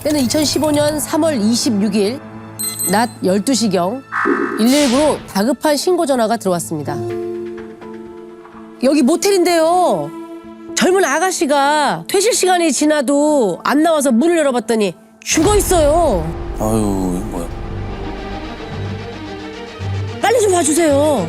때는 2015년 3월 26일 낮 12시경 119로 다급한 신고 전화가 들어왔습니다. 여기 모텔인데요. 젊은 아가씨가 퇴실 시간이 지나도 안 나와서 문을 열어봤더니 죽어 있어요. 아유, 이거 뭐야. 빨리 좀 와주세요.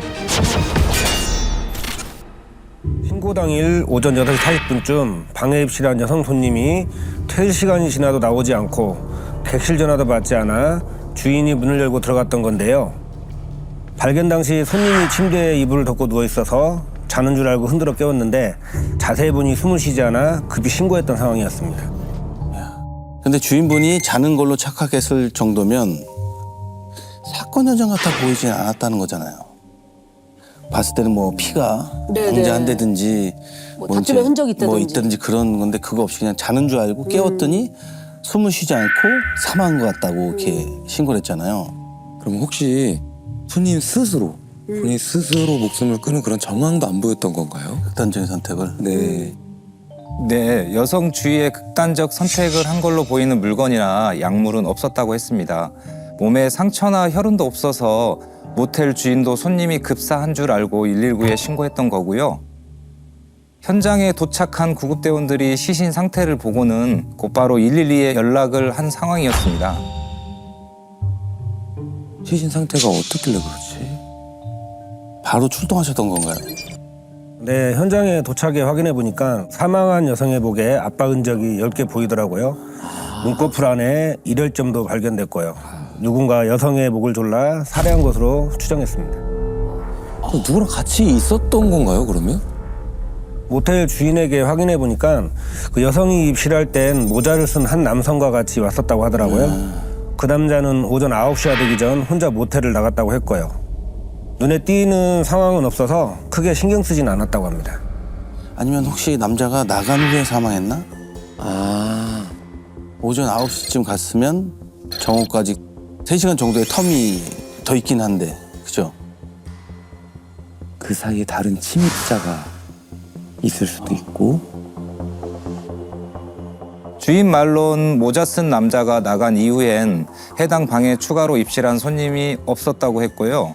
신고 당일 오전 8시 40분쯤 방에 입실한 여성 손님이 퇴실 시간이 지나도 나오지 않고 객실 전화도 받지 않아 주인이 문을 열고 들어갔던 건데요. 발견 당시 손님이 침대에 이불을 덮고 누워 있어서 자는 줄 알고 흔들어 깨웠는데 자세히 보니 숨을 쉬지 않아 급히 신고했던 상황이었습니다. 근데 주인분이 자는 걸로 착각했을 정도면 사건 현장 같아 보이진 않았다는 거잖아요. 봤을 때는 뭐 피가 네네. 공자한다든지 뭐 다툼의 흔적이 있다든지. 뭐 있다든지 그런 건데 그거 없이 그냥 자는 줄 알고 깨웠더니 숨을 쉬지 않고 사망한 것 같다고 이렇게 신고를 했잖아요. 그럼 혹시 본인 스스로 목숨을 끊은 그런 정황도 안 보였던 건가요? 극단적인 선택을. 네. 네, 여성 주위의 극단적 선택을 한 걸로 보이는 물건이나 약물은 없었다고 했습니다. 몸에 상처나 혈흔도 없어서 모텔 주인도 손님이 급사한 줄 알고 119에 신고했던 거고요. 현장에 도착한 구급대원들이 시신 상태를 보고는 곧바로 112에 연락을 한 상황이었습니다. 시신 상태가 어떻길래 그렇지? 바로 출동하셨던 건가요? 네, 현장에 도착해 확인해 보니까 사망한 여성의 목에 압박 흔적이 10개 보이더라고요. 눈꺼풀 안에 일혈점도 발견됐고요. 누군가 여성의 목을 졸라 살해한 것으로 추정했습니다. 누구랑 같이 있었던 건가요, 그러면? 모텔 주인에게 확인해 보니까 그 여성이 입실할 땐 모자를 쓴 한 남성과 같이 왔었다고 하더라고요. 그 남자는 오전 9시가 되기 전 혼자 모텔을 나갔다고 했고요. 눈에 띄는 상황은 없어서 크게 신경 쓰진 않았다고 합니다. 아니면 혹시 남자가 나간 후에 사망했나? 아, 오전 9시쯤 갔으면 정오까지 3시간 정도의 텀이 더 있긴 한데, 그죠? 그 사이에 다른 침입자가 있을 수도 있고. 주인 말론 모자 쓴 남자가 나간 이후엔 해당 방에 추가로 입실한 손님이 없었다고 했고요.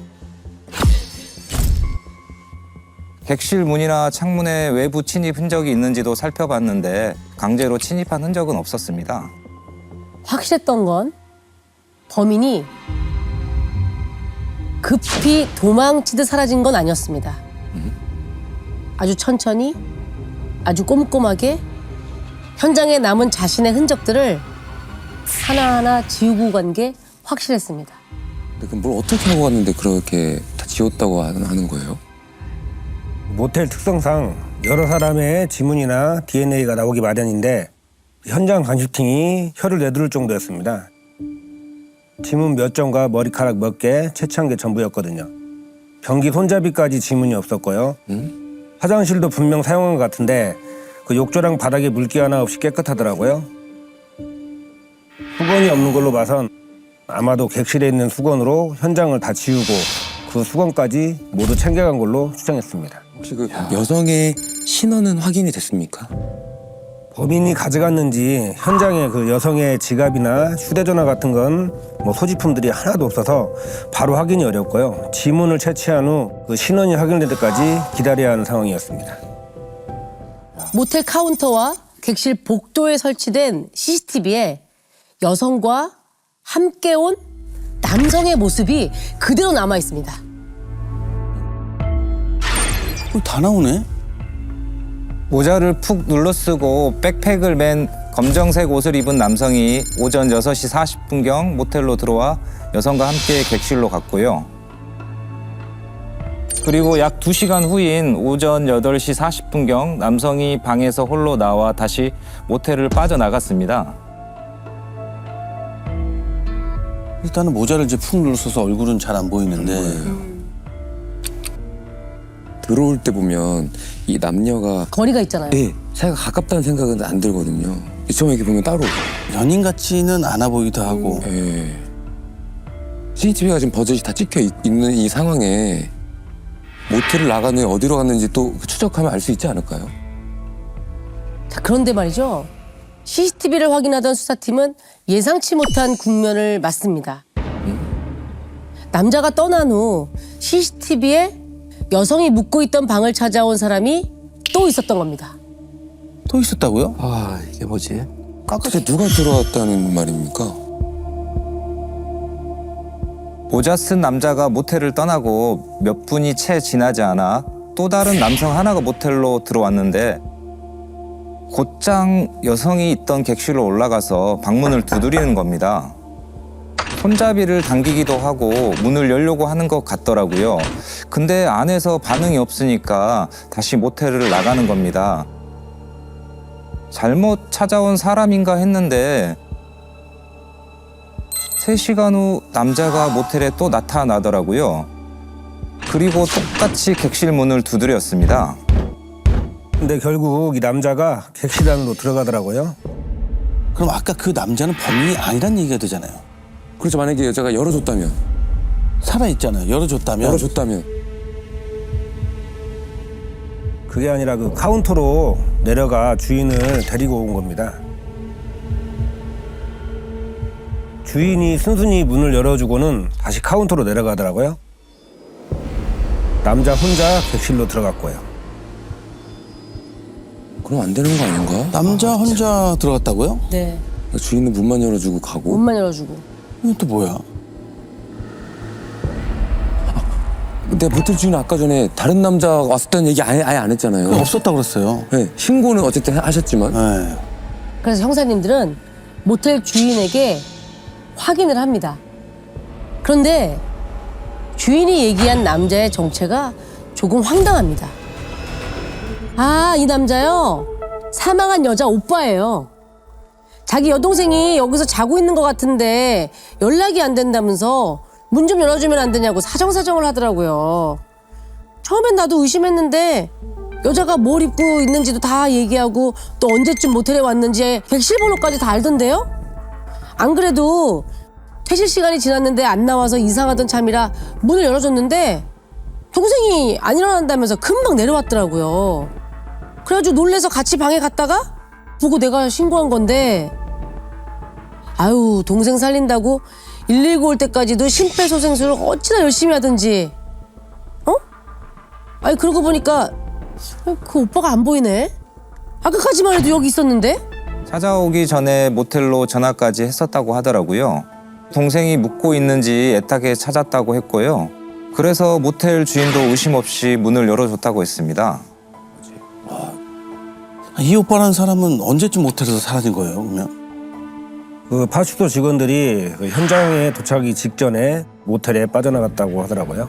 객실 문이나 창문에 외부 침입 흔적이 있는지도 살펴봤는데 강제로 침입한 흔적은 없었습니다. 확실했던 건 범인이 급히 도망치듯 사라진 건 아니었습니다. 아주 천천히, 아주 꼼꼼하게 현장에 남은 자신의 흔적들을 하나하나 지우고 간 게 확실했습니다. 근데 그럼 뭘 어떻게 하고 갔는데 그렇게 다 지웠다고 하는 거예요? 모텔 특성상 여러 사람의 지문이나 DNA가 나오기 마련인데 현장 감식팀이 혀를 내두를 정도였습니다. 지문 몇 점과 머리카락 몇 개 채취한 게 전부였거든요. 변기 손잡이까지 지문이 없었고요. 화장실도 분명 사용한 것 같은데 그 욕조랑 바닥에 물기 하나 없이 깨끗하더라고요. 수건이 없는 걸로 봐선 아마도 객실에 있는 수건으로 현장을 다 지우고 그 수건까지 모두 챙겨간 걸로 추정했습니다. 혹시 그 여성의 신원은 확인이 됐습니까? 범인이 가져갔는지 현장에 그 여성의 지갑이나 휴대전화 같은 건 뭐 소지품들이 하나도 없어서 바로 확인이 어렵고요. 지문을 채취한 후 그 신원이 확인될 때까지 기다려야 하는 상황이었습니다. 모텔 카운터와 객실 복도에 설치된 CCTV에 여성과 함께 온 남성의 모습이 그대로 남아 있습니다. 다 나오네? 모자를 푹 눌러쓰고 백팩을 맨 검정색 옷을 입은 남성이 오전 6시 40분경 모텔로 들어와 여성과 함께 객실로 갔고요. 그리고 약 2시간 후인 오전 8시 40분경 남성이 방에서 홀로 나와 다시 모텔을 빠져나갔습니다. 일단은 모자를 이제 푹 눌러서 얼굴은 잘 안 보이는데 들어올 때 보면 이 남녀가 거리가 있잖아요. 예, 사이가 가깝다는 생각은 안 들거든요. 처음에 이렇게 보면 따로. 연인 같지는 않아 보이기도 하고 예. CCTV가 지금 버젓이 다 찍혀 있는 이 상황에 모텔을 나가는 어디로 갔는지 또 추적하면 알 수 있지 않을까요? 자, 그런데 말이죠. CCTV를 확인하던 수사팀은 예상치 못한 국면을 맞습니다. 남자가 떠난 후 CCTV에 여성이 묵고 있던 방을 찾아온 사람이 또 있었던 겁니다. 또 있었다고요? 아, 이게 뭐지? 도대체 누가 들어왔다는 말입니까? 모자 쓴 남자가 모텔을 떠나고 몇 분이 채 지나지 않아 또 다른 남성 하나가 모텔로 들어왔는데 곧장 여성이 있던 객실로 올라가서 방문을 두드리는 겁니다. 손잡이를 당기기도 하고 문을 열려고 하는 것 같더라고요. 근데 안에서 반응이 없으니까 다시 모텔을 나가는 겁니다. 잘못 찾아온 사람인가 했는데 3시간 후 남자가 모텔에 또 나타나더라고요. 그리고 똑같이 객실 문을 두드렸습니다. 근데 결국 이 남자가 객실 안으로 들어가더라고요. 그럼 아까 그 남자는 범인이 아니란 얘기가 되잖아요. 그렇죠. 만약에 여자가 열어줬다면. 살아있잖아요. 열어줬다면. 열어줬다면. 그게 아니라 그 카운터로 내려가 주인을 데리고 온 겁니다. 주인이 순순히 문을 열어주고는 다시 카운터로 내려가더라고요. 남자 혼자 객실로 들어갔고요. 그럼 안 되는 거 아닌가? 남자 혼자 들어갔다고요? 네. 주인은 문만 열어주고 가고. 문만 열어주고. 이건 또 뭐야? 근데 모텔 주인은 아까 전에 다른 남자가 왔었다는 얘기 아예 안 했잖아요. 없었다고 그랬어요. 네, 신고는 어쨌든 하셨지만. 네. 그래서 형사님들은 모텔 주인에게 확인을 합니다. 그런데 주인이 얘기한 남자의 정체가 조금 황당합니다. 아, 이 남자요? 사망한 여자 오빠예요. 자기 여동생이 여기서 자고 있는 것 같은데 연락이 안 된다면서 문 좀 열어주면 안 되냐고 사정사정을 하더라고요. 처음엔 나도 의심했는데 여자가 뭘 입고 있는지도 다 얘기하고 또 언제쯤 모텔에 왔는지 객실 번호까지 다 알던데요? 안 그래도 퇴실 시간이 지났는데 안 나와서 이상하던 참이라 문을 열어줬는데 동생이 안 일어난다면서 금방 내려왔더라고요. 그래가지고 놀래서 같이 방에 갔다가 보고 내가 신고한 건데 아유 동생 살린다고 119 올 때까지도 심폐소생술을 어찌나 열심히 하든지 어? 아니 그러고 보니까 그 오빠가 안 보이네? 아까까지만 해도 여기 있었는데? 찾아오기 전에 모텔로 전화까지 했었다고 하더라고요. 동생이 묵고 있는지 애타게 찾았다고 했고요. 그래서 모텔 주인도 의심 없이 문을 열어줬다고 했습니다. 이 오빠라는 사람은 언제쯤 모텔에서 사라진 거예요, 그러면? 그 파출소 직원들이 그 현장에 도착하기 직전에 모텔에 빠져나갔다고 하더라고요.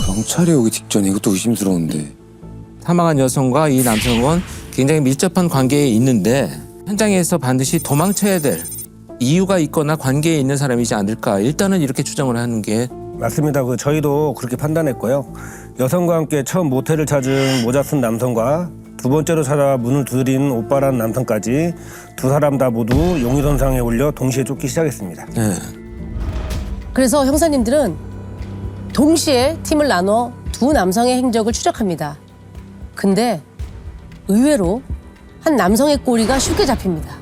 경찰이 오기 직전에 이것도 의심스러운데. 사망한 여성과 이 남성은 굉장히 밀접한 관계에 있는데 현장에서 반드시 도망쳐야 될 이유가 있거나 관계에 있는 사람이지 않을까 일단은 이렇게 추정을 하는 게 맞습니다. 그 저희도 그렇게 판단했고요. 여성과 함께 처음 모텔을 찾은 모자 쓴 남성과 두 번째로 찾아 문을 두드린 오빠라는 남성까지 두 사람 다 모두 용의선상에 올려 동시에 쫓기 시작했습니다. 네. 그래서 형사님들은 동시에 팀을 나눠 두 남성의 행적을 추적합니다. 근데 의외로 한 남성의 꼬리가 쉽게 잡힙니다.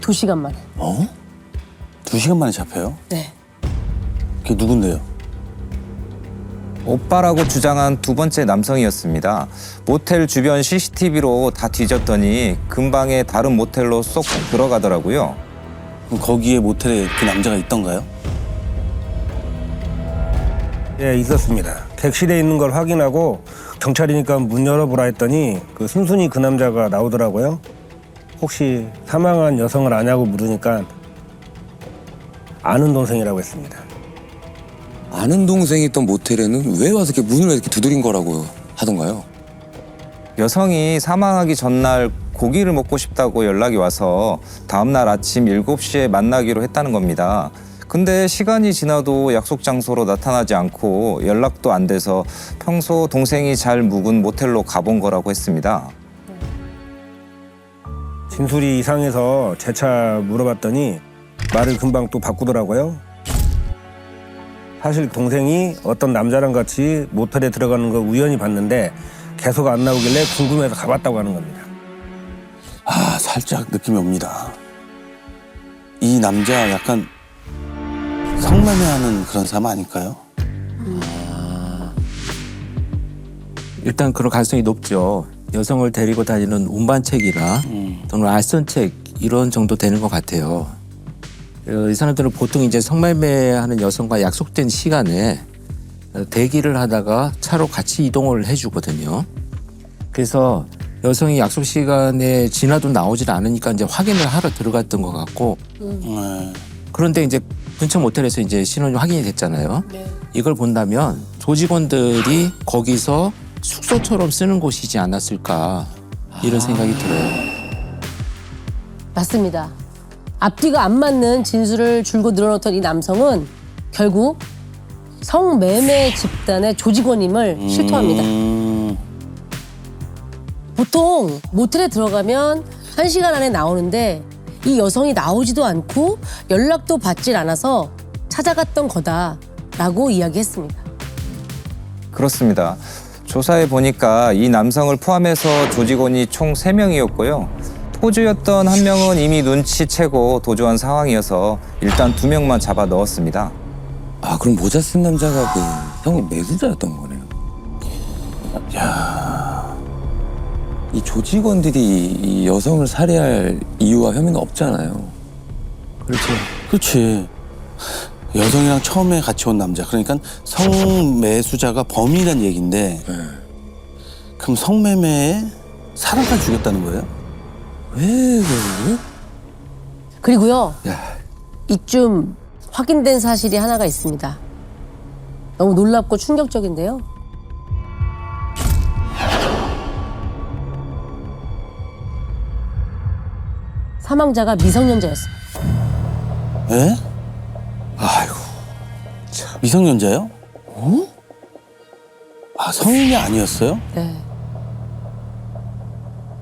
2시간 만에. 어? 2시간 만에 잡혀요? 네. 그게 누군데요? 오빠라고 주장한 두 번째 남성이었습니다. 모텔 주변 CCTV로 다 뒤졌더니 근방에 다른 모텔로 쏙 들어가더라고요. 그럼 거기에 모텔에 그 남자가 있던가요? 예, 있었습니다. 객실에 있는 걸 확인하고 경찰이니까 문 열어보라 했더니 그 순순히 그 남자가 나오더라고요. 혹시 사망한 여성을 아냐고 물으니까 아는 동생이라고 했습니다. 아는 동생이 있던 모텔에는 왜 와서 이렇게 문을 이렇게 두드린 거라고 하던가요? 여성이 사망하기 전날 고기를 먹고 싶다고 연락이 와서 다음날 아침 7시에 만나기로 했다는 겁니다. 근데 시간이 지나도 약속 장소로 나타나지 않고 연락도 안 돼서 평소 동생이 잘 묵은 모텔로 가본 거라고 했습니다. 진술이 이상해서 재차 물어봤더니 말을 금방 또 바꾸더라고요. 사실 동생이 어떤 남자랑 같이 모텔에 들어가는 걸 우연히 봤는데 계속 안 나오길래 궁금해서 가봤다고 하는 겁니다. 아, 살짝 느낌이 옵니다. 이 남자 약간 성매매하는 그런 사람 아닐까요? 일단 그런 가능성이 높죠. 여성을 데리고 다니는 운반책이나 또는 알선책 이런 정도 되는 것 같아요. 이 사람들은 보통 이제 성매매하는 여성과 약속된 시간에 대기를 하다가 차로 같이 이동을 해주거든요. 그래서 여성이 약속 시간에 지나도 나오질 않으니까 이제 확인을 하러 들어갔던 것 같고, 네. 그런데 이제 근처 모텔에서 이제 신원이 확인이 됐잖아요. 이걸 본다면 조직원들이 거기서 숙소처럼 쓰는 곳이지 않았을까 이런 생각이 들어요. 맞습니다. 앞뒤가 안 맞는 진술을 줄곧 늘어놓던 이 남성은 결국 성매매 집단의 조직원임을 실토합니다. 보통 모텔에 들어가면 1시간 안에 나오는데 이 여성이 나오지도 않고 연락도 받질 않아서 찾아갔던 거다라고 이야기했습니다. 그렇습니다. 조사해 보니까 이 남성을 포함해서 조직원이 총 3명이었고요. 포주였던 한 명은 이미 눈치채고 도주한 상황이어서 일단 2명만 잡아 넣었습니다. 아, 그럼 모자 쓴 남자가 그 형의 매수자였던 거네요. 이 조직원들이 이 여성을 살해할 이유와 혐의는 없잖아요. 그렇죠. 그렇지. 여성이랑 처음에 같이 온 남자. 그러니까 성매수자가 범인이란 얘기인데 그럼 성매매에 사람까지 죽였다는 거예요? 왜 그래? 그리고요. 야, 이쯤 확인된 사실이 하나가 있습니다. 너무 놀랍고 충격적인데요. 사망자가 미성년자였습니다. 에? 아이고. 미성년자요? 어? 아, 성인이 아니었어요? 네.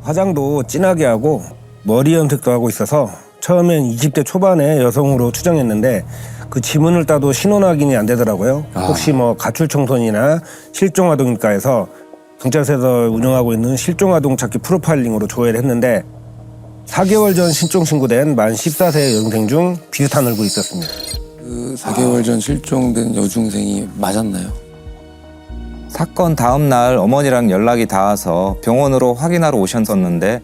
화장도 진하게 하고 머리 염색도 하고 있어서 처음엔 20대 초반의 여성으로 추정했는데 그 지문을 따도 신원 확인이 안 되더라고요. 혹시 뭐 가출 청소년이나 실종 아동일까 해서 경찰서에서 운영하고 있는 실종 아동 찾기 프로파일링으로 조회를 했는데 4개월 전 신종 신고된 만 14세 여중생 중 비슷한 얼굴이 있었습니다. 그 4개월 전 실종된 여중생이 맞았나요? 사건 다음 날 어머니랑 연락이 닿아서 병원으로 확인하러 오셨었는데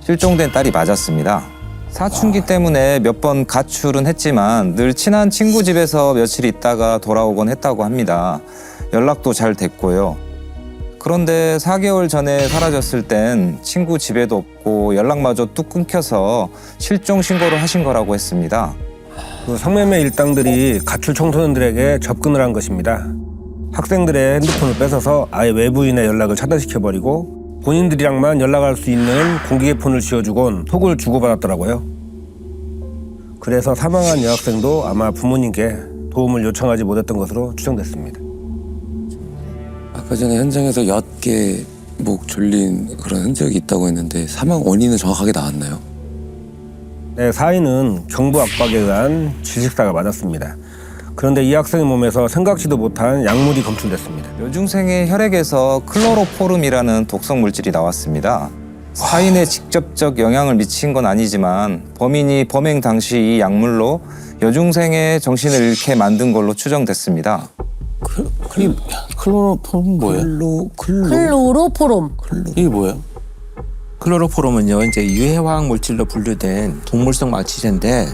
실종된 딸이 맞았습니다. 사춘기 때문에 몇 번 가출은 했지만 늘 친한 친구 집에서 며칠 있다가 돌아오곤 했다고 합니다. 연락도 잘 됐고요. 그런데 4개월 전에 사라졌을 땐 친구 집에도 없고 연락마저 뚝 끊겨서 실종 신고를 하신 거라고 했습니다. 그 성매매 일당들이 가출 청소년들에게 접근을 한 것입니다. 학생들의 핸드폰을 뺏어서 아예 외부인의 연락을 차단시켜버리고 본인들이랑만 연락할 수 있는 공개의 폰을 지어주곤 톡을 주고받았더라고요. 그래서 사망한 여학생도 아마 부모님께 도움을 요청하지 못했던 것으로 추정됐습니다. 아까 전에 현장에서 옅게 목 졸린 그런 흔적이 있다고 했는데 사망 원인은 정확하게 나왔나요? 네, 사인은 경부 압박에 의한 질식사가 맞았습니다. 그런데 이 학생의 몸에서 생각지도 못한 약물이 검출됐습니다. 여중생의 혈액에서 클로로포름이라는 독성 물질이 나왔습니다. 사인에 직접적 영향을 미친 건 아니지만 범인이 범행 당시 이 약물로 여중생의 정신을 잃게 만든 걸로 추정됐습니다. 클로로폼 뭐예요? 클로로포롬. 이게 뭐예요? 클로로포름은요, 이제 유해화학 물질로 분류된 동물성 마취제인데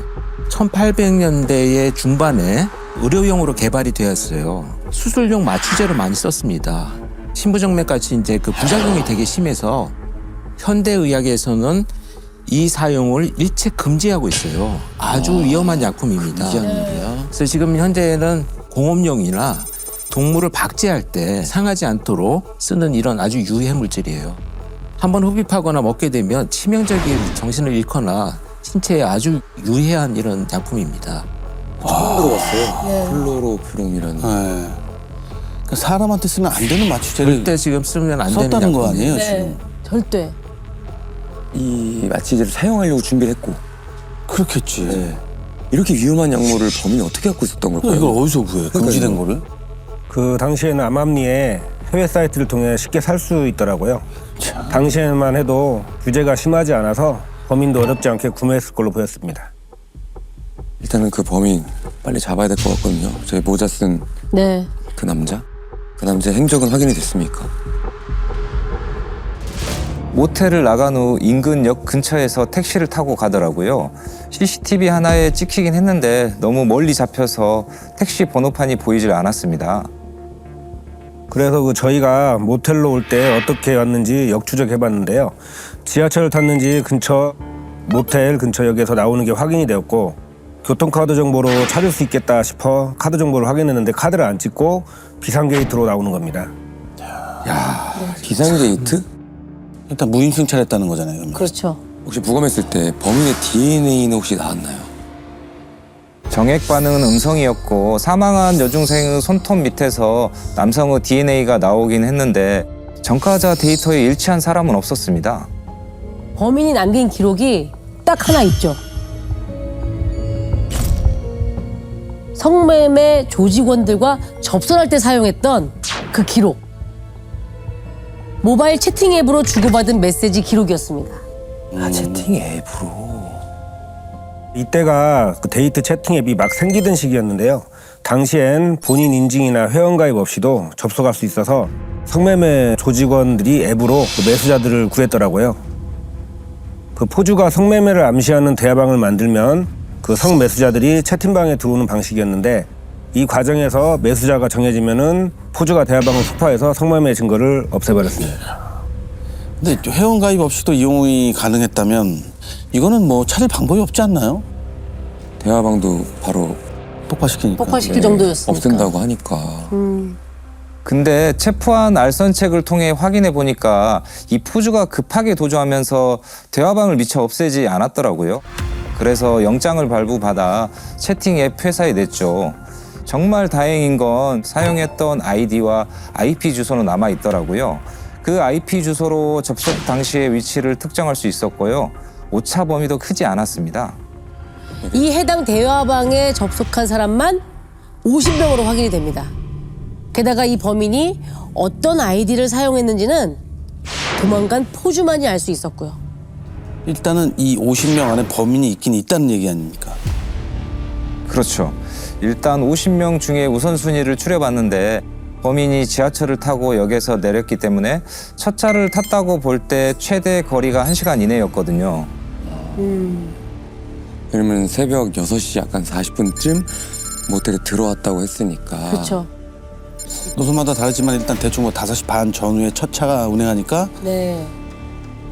1800년대의 중반에 의료용으로 개발이 되었어요. 수술용 마취제로 많이 썼습니다. 신부정맥같이 이제 그 부작용이 되게 심해서 현대의학에서는 이 사용을 일체 금지하고 있어요. 아주 위험한 약품입니다. 그래서 지금 현재는 공업용이나 동물을 박제할 때 상하지 않도록 쓰는 이런 아주 유해 물질이에요. 한번 흡입하거나 먹게 되면 치명적인 정신을 잃거나 신체에 아주 유해한 이런 약품입니다. 처음 들어봤어요. 클로로푸름이라는. 네. 그러니까 사람한테 쓰면 안 되는 마취제를 절대 지금 쓰면 안 되는 썼다는 거 약품이에요. 아니에요, 지금? 네. 절대. 이 마취제를 사용하려고 준비를 했고. 그렇겠지. 네. 이렇게 위험한 약물을 범인이 어떻게 갖고 있었던 걸까요? 이걸 어디서 구해? 금지된 거를? 그 당시에는 암암리에 해외 사이트를 통해 쉽게 살 수 있더라고요. 당시에만 해도 규제가 심하지 않아서 범인도 어렵지 않게 구매했을 걸로 보였습니다. 일단은 그 범인 빨리 잡아야 될 것 같거든요. 저희 모자 쓴 그 네. 남자? 그 남자의 행적은 확인이 됐습니까? 모텔을 나간 후 인근 역 근처에서 택시를 타고 가더라고요. CCTV 하나에 찍히긴 했는데 너무 멀리 잡혀서 택시 번호판이 보이질 않았습니다. 그래서 저희가 모텔로 올 때 어떻게 왔는지 역추적해봤는데요. 지하철을 탔는지 근처 모텔 근처 역에서 나오는 게 확인이 되었고 교통카드 정보로 찾을 수 있겠다 싶어 카드 정보를 확인했는데 카드를 안 찍고 비상게이트로 나오는 겁니다. 비상게이트? 일단 무임승차했다는 거잖아요. 그러면. 그렇죠. 혹시 부검했을 때 범인의 DNA는 혹시 나왔나요? 정액 반응은 음성이었고 사망한 여중생의 손톱 밑에서 남성의 DNA가 나오긴 했는데 전과자 데이터에 일치한 사람은 없었습니다. 범인이 남긴 기록이 딱 하나 있죠. 성매매 조직원들과 접선할 때 사용했던 그 기록. 모바일 채팅 앱으로 주고받은 메시지 기록이었습니다. 채팅 앱으로. 이때가 그 데이트 채팅 앱이 막 생기던 시기였는데요. 당시엔 본인 인증이나 회원가입 없이도 접속할 수 있어서 성매매 조직원들이 앱으로 그 매수자들을 구했더라고요. 그 포주가 성매매를 암시하는 대화방을 만들면 그 성매수자들이 채팅방에 들어오는 방식이었는데 이 과정에서 매수자가 정해지면은 포주가 대화방을 폭파해서 성매매 증거를 없애버렸습니다. 근데 회원 가입 없이도 이용이 가능했다면 이거는 뭐 찾을 방법이 없지 않나요? 대화방도 바로 폭파시키니까. 폭파시킬 정도였으니까. 없앤다고 하니까. 근데 체포한 알선책을 통해 확인해 보니까 이 포주가 급하게 도주하면서 대화방을 미처 없애지 않았더라고요. 그래서 영장을 발부받아 채팅 앱 회사에 냈죠. 정말 다행인 건 사용했던 아이디와 IP 주소는 남아 있더라고요. 그 IP 주소로 접속 당시의 위치를 특정할 수 있었고요. 오차 범위도 크지 않았습니다. 이 해당 대화방에 접속한 사람만 50명으로 확인이 됩니다. 게다가 이 범인이 어떤 아이디를 사용했는지는 도망간 포주만이 알 수 있었고요. 일단은 이 50명 안에 범인이 있긴 있다는 얘기 아닙니까? 그렇죠. 일단 50명 중에 우선순위를 추려봤는데 범인이 지하철을 타고 역에서 내렸기 때문에 첫 차를 탔다고 볼 때 최대 거리가 1시간 이내였거든요. 그러면 새벽 6시 약간 40분쯤 모텔에 들어왔다고 했으니까. 그렇죠. 노선마다 다르지만 일단 대충 뭐 5시 반 전후에 첫 차가 운행하니까 네.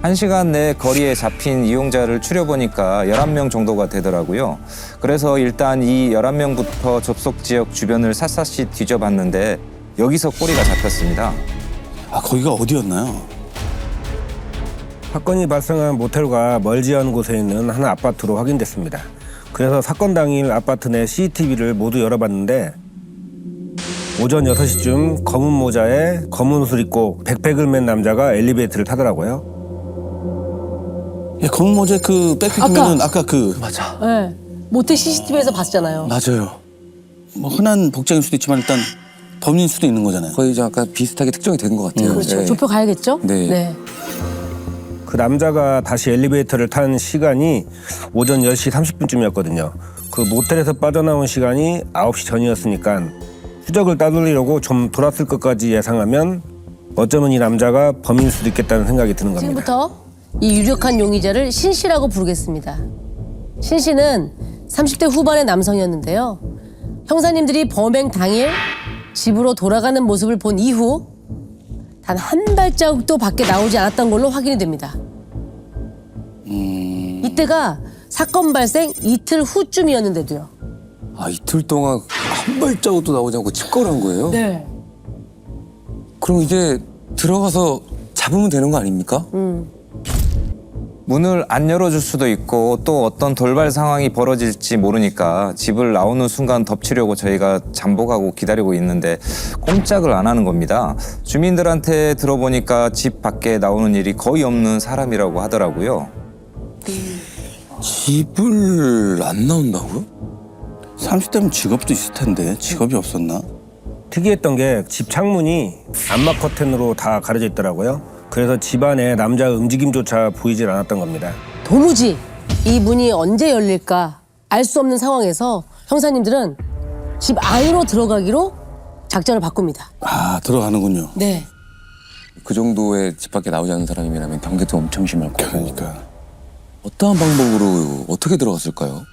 1시간 내 거리에 잡힌 이용자를 추려보니까 11명 정도가 되더라고요. 그래서 일단 이 11명부터 접속 지역 주변을 샅샅이 뒤져봤는데 여기서 꼬리가 잡혔습니다. 아 거기가 어디였나요? 사건이 발생한 모텔과 멀지 않은 곳에 있는 한 아파트로 확인됐습니다. 그래서 사건 당일 아파트 내 CCTV를 모두 열어봤는데 오전 6시쯤 검은 모자에 검은 옷을 입고 백팩을 맨 남자가 엘리베이터를 타더라고요. 예, 검은 모자 그 백팩이면은 아까 그 맞아. 네. 모텔 CCTV에서 봤잖아요. 맞아요. 뭐 흔한 복장일 수도 있지만 일단 범인일 수도 있는 거잖아요. 거의 이제 약간 비슷하게 특정이 되는 것 같아요. 그렇죠. 네. 좁혀 가야겠죠? 네. 그 남자가 다시 엘리베이터를 탄 시간이 오전 10시 30분쯤이었거든요. 그 모텔에서 빠져나온 시간이 9시 전이었으니까 추적을 따돌리려고 좀 돌았을 것까지 예상하면 어쩌면 이 남자가 범인일 수도 있겠다는 생각이 드는 겁니다. 지금부터 이 유력한 용의자를 신 씨라고 부르겠습니다. 신 씨는 30대 후반의 남성이었는데요. 형사님들이 범행 당일 집으로 돌아가는 모습을 본 이후 단 한 발자국도 밖에 나오지 않았던 걸로 확인이 됩니다. 이때가 사건 발생 이틀 후쯤이었는데도요. 아, 이틀 동안 한 발자국도 나오지 않고 집거란 거예요? 네. 그럼 이제 들어가서 잡으면 되는 거 아닙니까? 문을 안 열어줄 수도 있고 또 어떤 돌발 상황이 벌어질지 모르니까 집을 나오는 순간 덮치려고 저희가 잠복하고 기다리고 있는데 꼼짝을 안 하는 겁니다. 주민들한테 들어보니까 집 밖에 나오는 일이 거의 없는 사람이라고 하더라고요. 집을 안 나온다고요? 30대면 직업도 있을 텐데 직업이 없었나? 특이했던 게 집 창문이 암막 커튼으로 다 가려져 있더라고요. 그래서 집 안에 남자 움직임조차 보이질 않았던 겁니다. 도무지 이 문이 언제 열릴까 알 수 없는 상황에서 형사님들은 집 안으로 들어가기로 작전을 바꿉니다. 아, 들어가는군요. 네. 그 정도의 집 밖에 나오지 않는 사람이라면 경계도 엄청 심할 거고. 그러니까. 어떠한 방법으로 어떻게 들어갔을까요?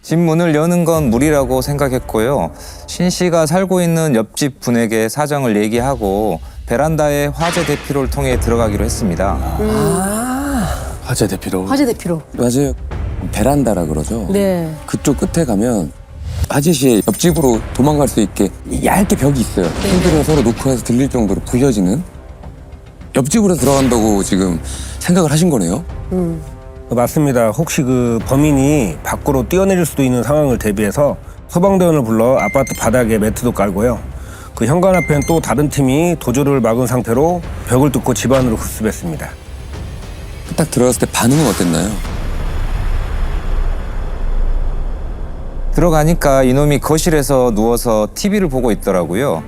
집 문을 여는 건 무리라고 생각했고요. 신 씨가 살고 있는 옆집 분에게 사정을 얘기하고 베란다에 화재 대피로를 통해 들어가기로 했습니다. 화재 대피로. 화재 대피로. 맞아요. 베란다라 그러죠. 네. 그쪽 끝에 가면 아저씨의 옆집으로 도망갈 수 있게 얇게 벽이 있어요. 핸들을 서로 놓고 해서 들릴 정도로 부셔지는. 옆집으로 들어간다고 지금 생각을 하신 거네요. 맞습니다. 혹시 그 범인이 밖으로 뛰어내릴 수도 있는 상황을 대비해서 소방대원을 불러 아파트 바닥에 매트도 깔고요. 그 현관 앞엔 또 다른 팀이 도주를 막은 상태로 벽을 뚫고 집 안으로 급습했습니다. 딱 들어갔을 때 반응은 어땠나요? 들어가니까 이놈이 거실에서 누워서 TV를 보고 있더라고요.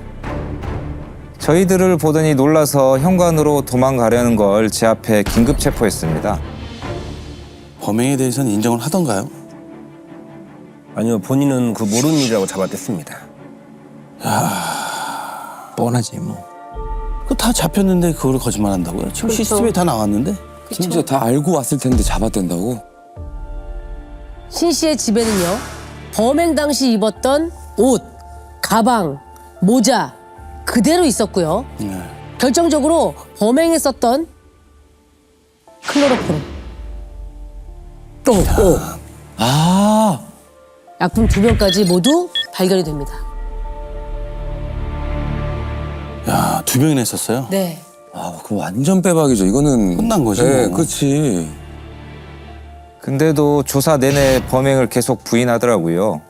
저희들을 보더니 놀라서 현관으로 도망가려는 걸 제 앞에 긴급 체포했습니다. 범행에 대해서는 인정을 하던가요? 아니요, 본인은 그 모르는 일이라고 잡아댔습니다. 뻔하지 뭐. 그거 다 잡혔는데 그걸 거짓말한다고요? 지금 그렇죠. CCTV에 다 나왔는데? 진짜 다 알고 왔을 텐데 잡아댄다고? 신 씨의 집에는요. 범행 당시 입었던 옷, 가방, 모자 그대로 있었고요. 네. 결정적으로 범행에 썼던 클로로폼 또 아, 약품 2병까지 모두 발견이 됩니다. 야, 2명이나 했었어요? 네. 그럼 완전 빼박이죠. 이거는 끝난 거지, 네, 뭐. 그렇지. 근데도 조사 내내 범행을 계속 부인하더라고요.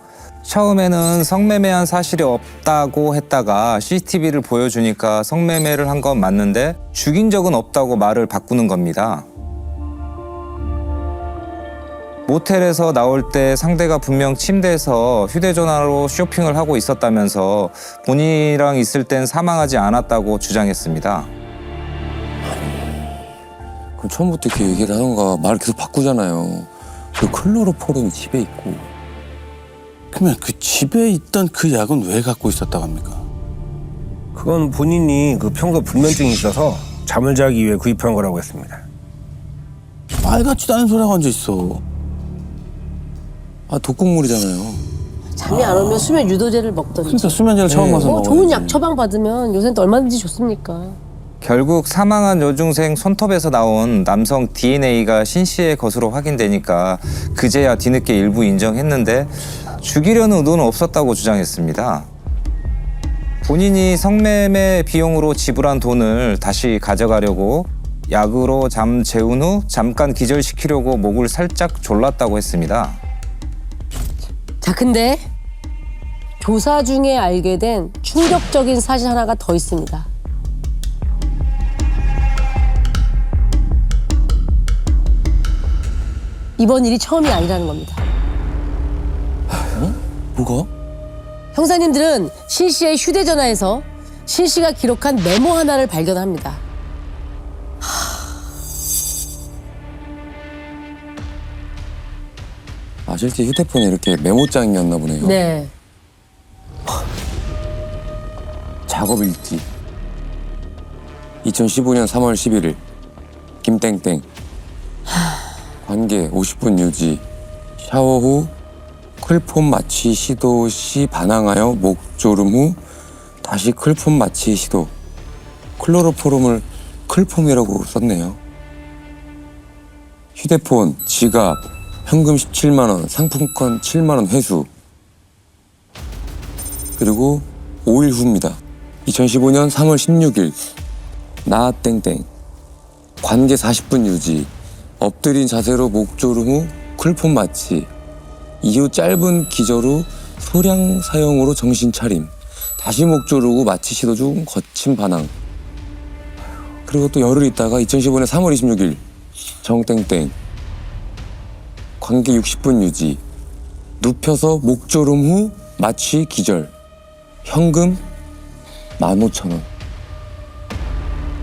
처음에는 성매매한 사실이 없다고 했다가 CCTV를 보여주니까 성매매를 한 건 맞는데 죽인 적은 없다고 말을 바꾸는 겁니다. 모텔에서 나올 때 상대가 분명 침대에서 휴대전화로 쇼핑을 하고 있었다면서 본인이랑 있을 땐 사망하지 않았다고 주장했습니다. 그럼 처음부터 이렇게 얘기를 하던가 말을 계속 바꾸잖아요. 그 클로로포름이 집에 있고. 그러면 그 집에 있던 그 약은 왜 갖고 있었다고 합니까? 그건 본인이 그 평소 불면증이 있어서 잠을 자기 위해 구입한 거라고 했습니다. 말 같지도 않은 소리가 얹어 있어. 독극물이잖아요. 잠이 안 오면 수면 유도제를 먹던지. 그러니까 수면제를 처음 와서 먹어야지. 좋은 약 처방 받으면 요새는 또 얼마든지 좋습니까? 결국 사망한 여중생 손톱에서 나온 남성 DNA가 신 씨의 것으로 확인되니까 그제야 뒤늦게 일부 인정했는데 죽이려는 의도는 없었다고 주장했습니다. 본인이 성매매 비용으로 지불한 돈을 다시 가져가려고 약으로 잠 재운 후 잠깐 기절시키려고 목을 살짝 졸랐다고 했습니다. 자, 근데 조사 중에 알게 된 충격적인 사실 하나가 더 있습니다. 이번 일이 처음이 아니라는 겁니다. 뭐가? 형사님들은 신 씨의 휴대전화에서 신 씨가 기록한 메모 하나를 발견합니다. 실제 휴대폰에 이렇게 메모장이었나 보네요. 네. 작업 일지. 2015년 3월 11일 김땡땡 관계 50분 유지 샤워 후 클폼 마취 시도 시 반항하여 목 졸음 후 다시 클폼 마취 시도 클로로포름을 클폼이라고 썼네요. 휴대폰, 지갑, 현금 17만 원, 상품권 7만 원 회수. 그리고 5일 후입니다. 2015년 3월 16일 나 땡땡 관계 40분 유지 엎드린 자세로 목 졸음 후 클폼 마취 이후 짧은 기절 후 소량 사용으로 정신 차림 다시 목 조르고 마취 시도 중 거친 반항. 그리고 또 열흘 있다가 2015년 3월 26일 정땡땡 관계 60분 유지 눕혀서 목 졸음 후 마취 기절 현금 15,000원.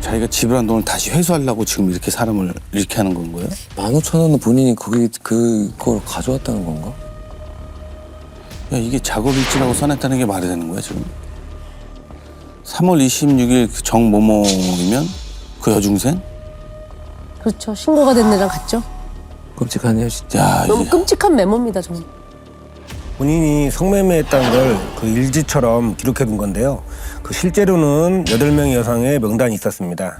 자기가 지불한 돈을 다시 회수하려고 지금 이렇게 사람을 이렇게 하는 건 거예요? 15,000원은 본인이 그걸 가져왔다는 건가? 야, 이게 작업일지라고 써냈다는 게 말이 되는 거야 지금? 3월 26일 그 정모모이면 그 여중생? 그렇죠. 신고가 된 애랑 같죠. 끔찍하네요, 진짜. 야, 너무 이게 끔찍한 메모입니다, 정말. 본인이 성매매했다는 걸 그 일지처럼 기록해둔 건데요. 그 실제로는 8명의 여성의 명단이 있었습니다.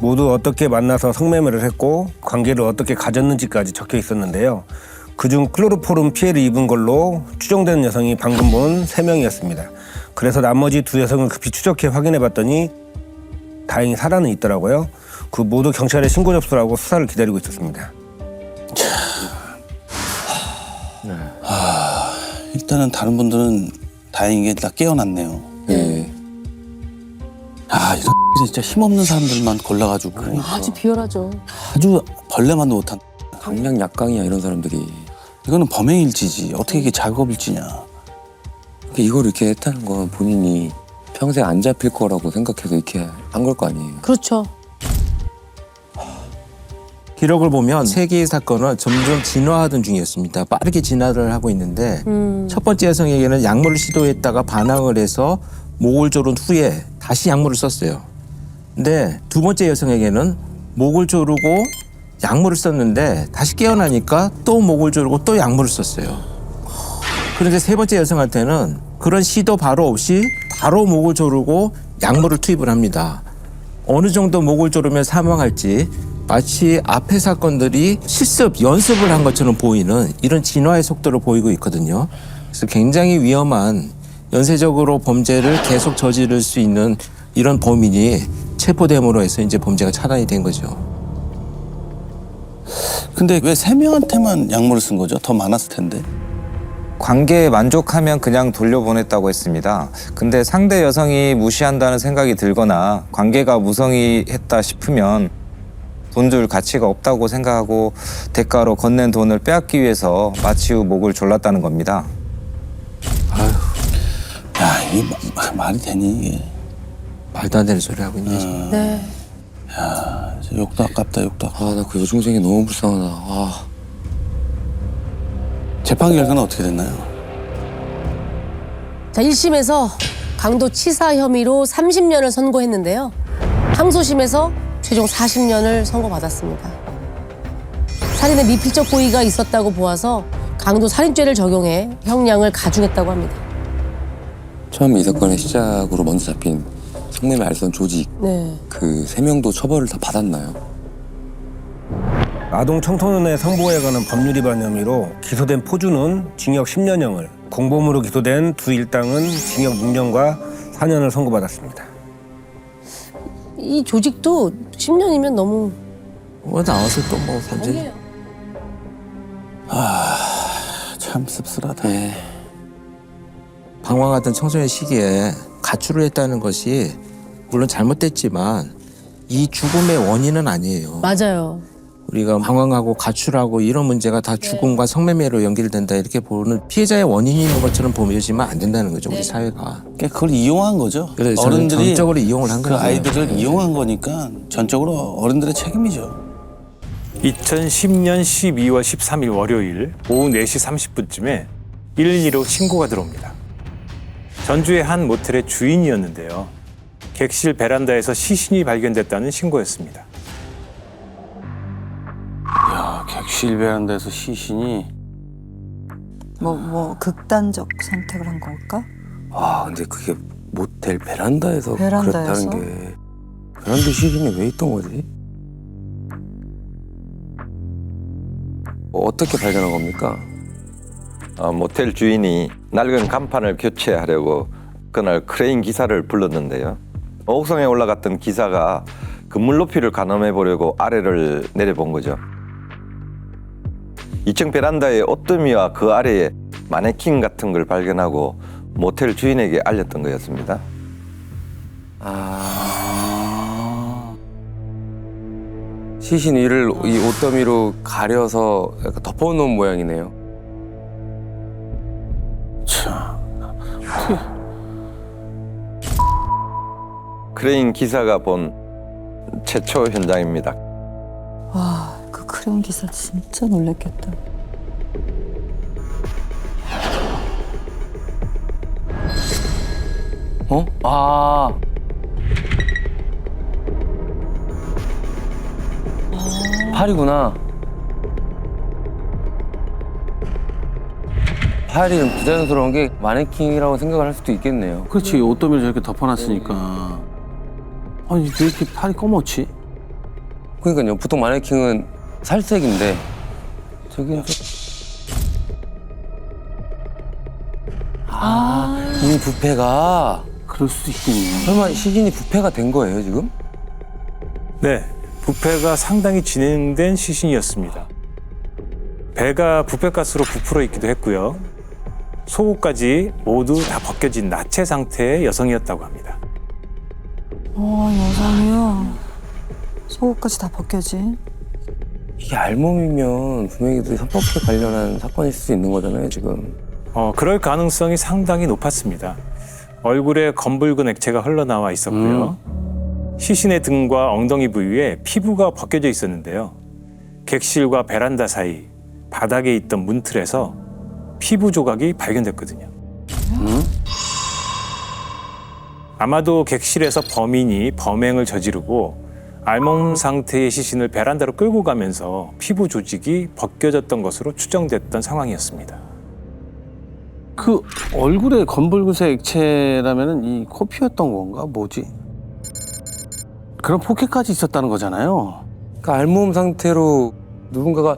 모두 어떻게 만나서 성매매를 했고 관계를 어떻게 가졌는지까지 적혀 있었는데요. 그중 클로로포름 피해를 입은 걸로 추정되는 여성이 방금 본 3명이었습니다. 그래서 나머지 2 여성을 급히 추적해 확인해봤더니 다행히 살아는 있더라고요. 그 모두 경찰에 신고 접수를 하고 수사를 기다리고 있었습니다. 일단은 다른 분들은 다행히 다 깨어났네요. 예. 아, 이런 진짜 힘없는 사람들만 골라가지고 아주 비열하죠. 아주 벌레만도 못한. 강약 약강이야 이런 사람들이. 이거는 범행일지지. 어떻게 이게 작업일지냐. 그러니까 이걸 이렇게 했다는 건 본인이 평생 안 잡힐 거라고 생각해서 이렇게 한 걸 거 아니에요. 그렇죠. 기록을 보면 세 개의 사건은 점점 진화하던 중이었습니다. 빠르게 진화를 하고 있는데 첫 번째 여성에게는 약물을 시도했다가 반항을 해서 목을 조른 후에 다시 약물을 썼어요. 근데 두 번째 여성에게는 목을 조르고 약물을 썼는데 다시 깨어나니까 또 목을 조르고 또 약물을 썼어요. 그런데 세 번째 여성한테는 그런 시도 바로 없이 바로 목을 조르고 약물을 투입을 합니다. 어느 정도 목을 조르면 사망할지 마치 앞의 사건들이 실습, 연습을 한 것처럼 보이는 이런 진화의 속도를 보이고 있거든요. 그래서 굉장히 위험한 연쇄적으로 범죄를 계속 저지를 수 있는 이런 범인이 체포됨으로 해서 이제 범죄가 차단이 된 거죠. 근데 왜 3명한테만 약물을 쓴 거죠? 더 많았을 텐데. 관계에 만족하면 그냥 돌려보냈다고 했습니다. 근데 상대 여성이 무시한다는 생각이 들거나 관계가 무성의했다 싶으면 돈 줄 가치가 없다고 생각하고 대가로 건넨 돈을 빼앗기 위해서 마취 후 목을 졸랐다는 겁니다. 야, 이게 말이 되니 이게. 말도 안 되는 소리 하고 있네. 지금. 네. 욕도 아깝다, 욕도 아깝다. 아, 나 그 여중생이 너무 불쌍하다. 아. 재판 결과는 어떻게 됐나요? 자, 1심에서 강도 치사 혐의로 30년을 선고했는데요. 항소심에서 최종 40년을 선고받았습니다. 살인의 미필적 고의가 있었다고 보아서 강도 살인죄를 적용해 형량을 가중했다고 합니다. 처음 이 사건의 시작으로 먼저 잡힌 성매매 알선 조직 네. 그 3명도 처벌을 다 받았나요? 아동 청소년의 성보호에 관한 법률 위반 혐의로 기소된 포주는 징역 10년형을, 공범으로 기소된 두 일당은 징역 6년과 4년을 선고받았습니다. 이 조직도 10년이면 너무 나와서 또 뭐 범죄. 참 씁쓸하다. 네. 방황하던 청소년 시기에 가출을 했다는 것이 물론 잘못됐지만 이 죽음의 원인은 아니에요. 맞아요. 우리가 방황하고 가출하고 이런 문제가 다 죽음과 성매매로 연결된다 이렇게 보는 피해자의 원인이 있는 것처럼 보여지면 안 된다는 거죠. 우리 사회가. 그러니까 그걸 이용한 거죠. 그래서 저는 어른들이 전적으로 이용을 한 그 거예요. 아이들을 이용한 거니까 전적으로 어른들의 책임이죠. 2010년 12월 13일 월요일 오후 4시 30분쯤에 112로 신고가 들어옵니다. 전주의 한 모텔의 주인이었는데요. 객실 베란다에서 시신이 발견됐다는 신고였습니다. 야, 객실 베란다에서 시신이. 뭐 극단적 선택을 한 걸까? 아, 근데 그게 모텔 베란다에서 베란다에서? 그랬다는 게 베란다 시신이 왜 있던 거지? 어떻게 발견한 겁니까? 모텔 주인이 낡은 간판을 교체하려고 그날 크레인 기사를 불렀는데요. 옥상에 올라갔던 기사가 건물 높이를 가늠해 보려고 아래를 내려본 거죠. 2층 베란다에 옷더미와 그 아래에 마네킹 같은 걸 발견하고 모텔 주인에게 알렸던 거였습니다. 시신 위를 이 옷더미로 가려서 약간 덮어놓은 모양이네요. 참. 크레인 기사가 본 최초 현장입니다. 와, 그 크레인 기사 진짜 놀랬겠다. 어? 아. 팔이구나. 팔이 좀 부자연스러운 게 마네킹이라고 생각을 할 수도 있겠네요. 그렇지. 옷도미를 저렇게 덮어놨으니까. 아니 왜 이렇게 팔이 검었지? 그러니까요. 보통 마네킹은 살색인데 저기는 좀... 이 부패가 그럴 수도 있겠네. 설마 시신이 부패가 된 거예요 지금? 네, 부패가 상당히 진행된 시신이었습니다. 배가 부패가스로 부풀어 있기도 했고요. 속옷까지 모두 다 벗겨진 나체 상태의 여성이었다고 합니다. 여성이요. 속옷까지 다 벗겨진. 이게 알몸이면 분명히 성폭행 관련한 사건일 수 있는 거잖아요 지금. 그럴 가능성이 상당히 높았습니다. 얼굴에 검붉은 액체가 흘러나와 있었고요. 시신의 등과 엉덩이 부위에 피부가 벗겨져 있었는데요. 객실과 베란다 사이 바닥에 있던 문틀에서 피부 조각이 발견됐거든요. 아마도 객실에서 범인이 범행을 저지르고 알몸 상태의 시신을 베란다로 끌고 가면서 피부 조직이 벗겨졌던 것으로 추정됐던 상황이었습니다. 그 얼굴에 검붉은색 액체라면은 이 코피였던 건가? 뭐지? 그런 포켓까지 있었다는 거잖아요. 그러니까 알몸 상태로 누군가가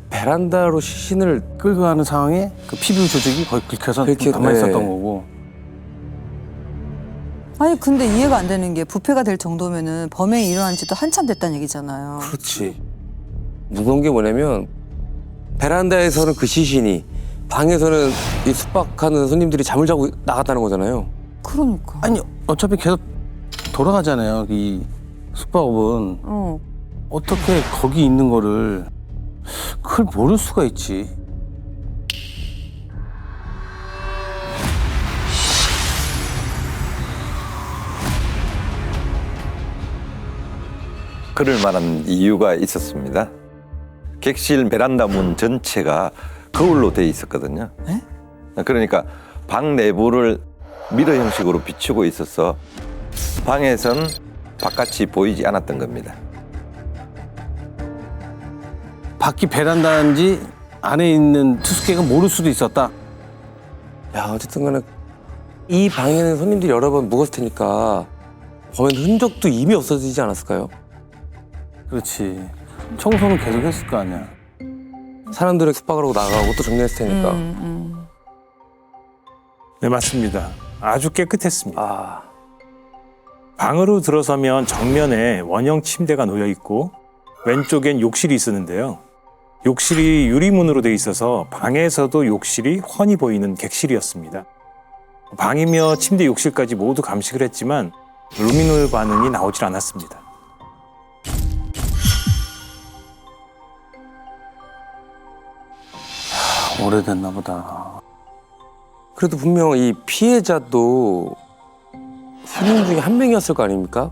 베란다로 시신을 끌고 가는 상황에 그 피부 조직이 거의 긁혀서 그렇게, 남아 있었던 네. 거고. 아니 근데 이해가 안 되는 게 부패가 될 정도면은 범행이 일어난 지도 한참 됐다는 얘기잖아요. 그렇지. 무서운 게 뭐냐면 베란다에서는 그 시신이 방에서는 이 숙박하는 손님들이 잠을 자고 나갔다는 거잖아요. 그러니까. 아니 어차피 계속 돌아가잖아요. 이 숙박업은. 어떻게 거기 있는 거를 그걸 모를 수가 있지. 그럴 만한 이유가 있었습니다. 객실 베란다 문 전체가 거울로 돼 있었거든요. 그러니까 방 내부를 미러 형식으로 비추고 있어서 방에선 바깥이 보이지 않았던 겁니다. 밖이 베란다인지 안에 있는 투숙객은 모를 수도 있었다. 야 어쨌든 간에 이 방에는 손님들이 여러 번 묵었을 테니까 범행 흔적도 이미 없어지지 않았을까요? 그렇지. 청소는 계속 했을 거 아니야. 사람들은 숙박하러 나가고 또 정리했을 테니까. 네, 맞습니다. 아주 깨끗했습니다. 아, 방으로 들어서면 정면에 원형 침대가 놓여 있고 왼쪽엔 욕실이 있었는데요. 욕실이 유리문으로 돼 있어서 방에서도 욕실이 훤히 보이는 객실이었습니다. 방이며 침대, 욕실까지 모두 감식을 했지만 루미놀 반응이 나오질 않았습니다. 오래됐나 보다. 그래도 분명 이 피해자도 손님 중에 한 명이었을 거 아닙니까?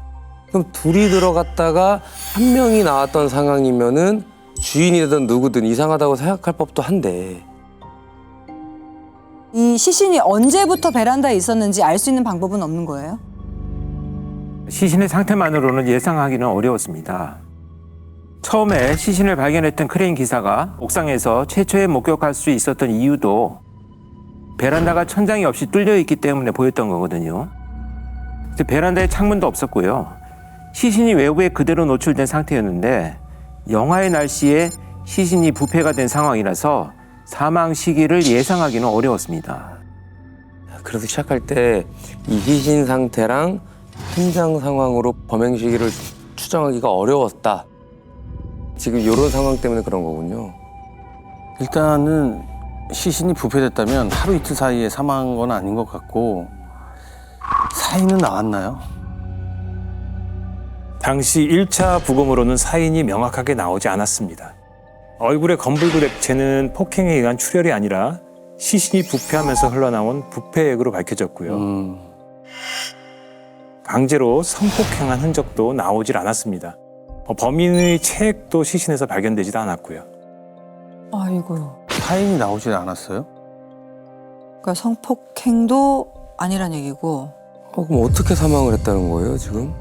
그럼 둘이 들어갔다가 한 명이 나왔던 상황이면은 주인이든 누구든 이상하다고 생각할 법도 한데. 이 시신이 언제부터 베란다에 있었는지 알 수 있는 방법은 없는 거예요? 시신의 상태만으로는 예상하기는 어려웠습니다. 처음에 시신을 발견했던 크레인 기사가 옥상에서 최초에 목격할 수 있었던 이유도 베란다가 천장이 없이 뚫려 있기 때문에 보였던 거거든요. 베란다에 창문도 없었고요. 시신이 외부에 그대로 노출된 상태였는데 영하의 날씨에 시신이 부패가 된 상황이라서 사망 시기를 예상하기는 어려웠습니다. 그래서 시작할 때 이 시신 상태랑 현장 상황으로 범행 시기를 추정하기가 어려웠다. 지금 이런 상황 때문에 그런 거군요. 일단은 시신이 부패됐다면 하루 이틀 사이에 사망한 건 아닌 것 같고 사인은 나왔나요? 당시 1차 부검으로는 사인이 명확하게 나오지 않았습니다. 얼굴의 검붉은 액체는 폭행에 의한 출혈이 아니라 시신이 부패하면서 흘러나온 부패액으로 밝혀졌고요. 강제로 성폭행한 흔적도 나오질 않았습니다. 범인의 체액도 시신에서 발견되지도 않았고요. 아이고요. 사인이 나오질 않았어요? 그러니까 성폭행도 아니란 얘기고. 그럼 어떻게 사망을 했다는 거예요, 지금?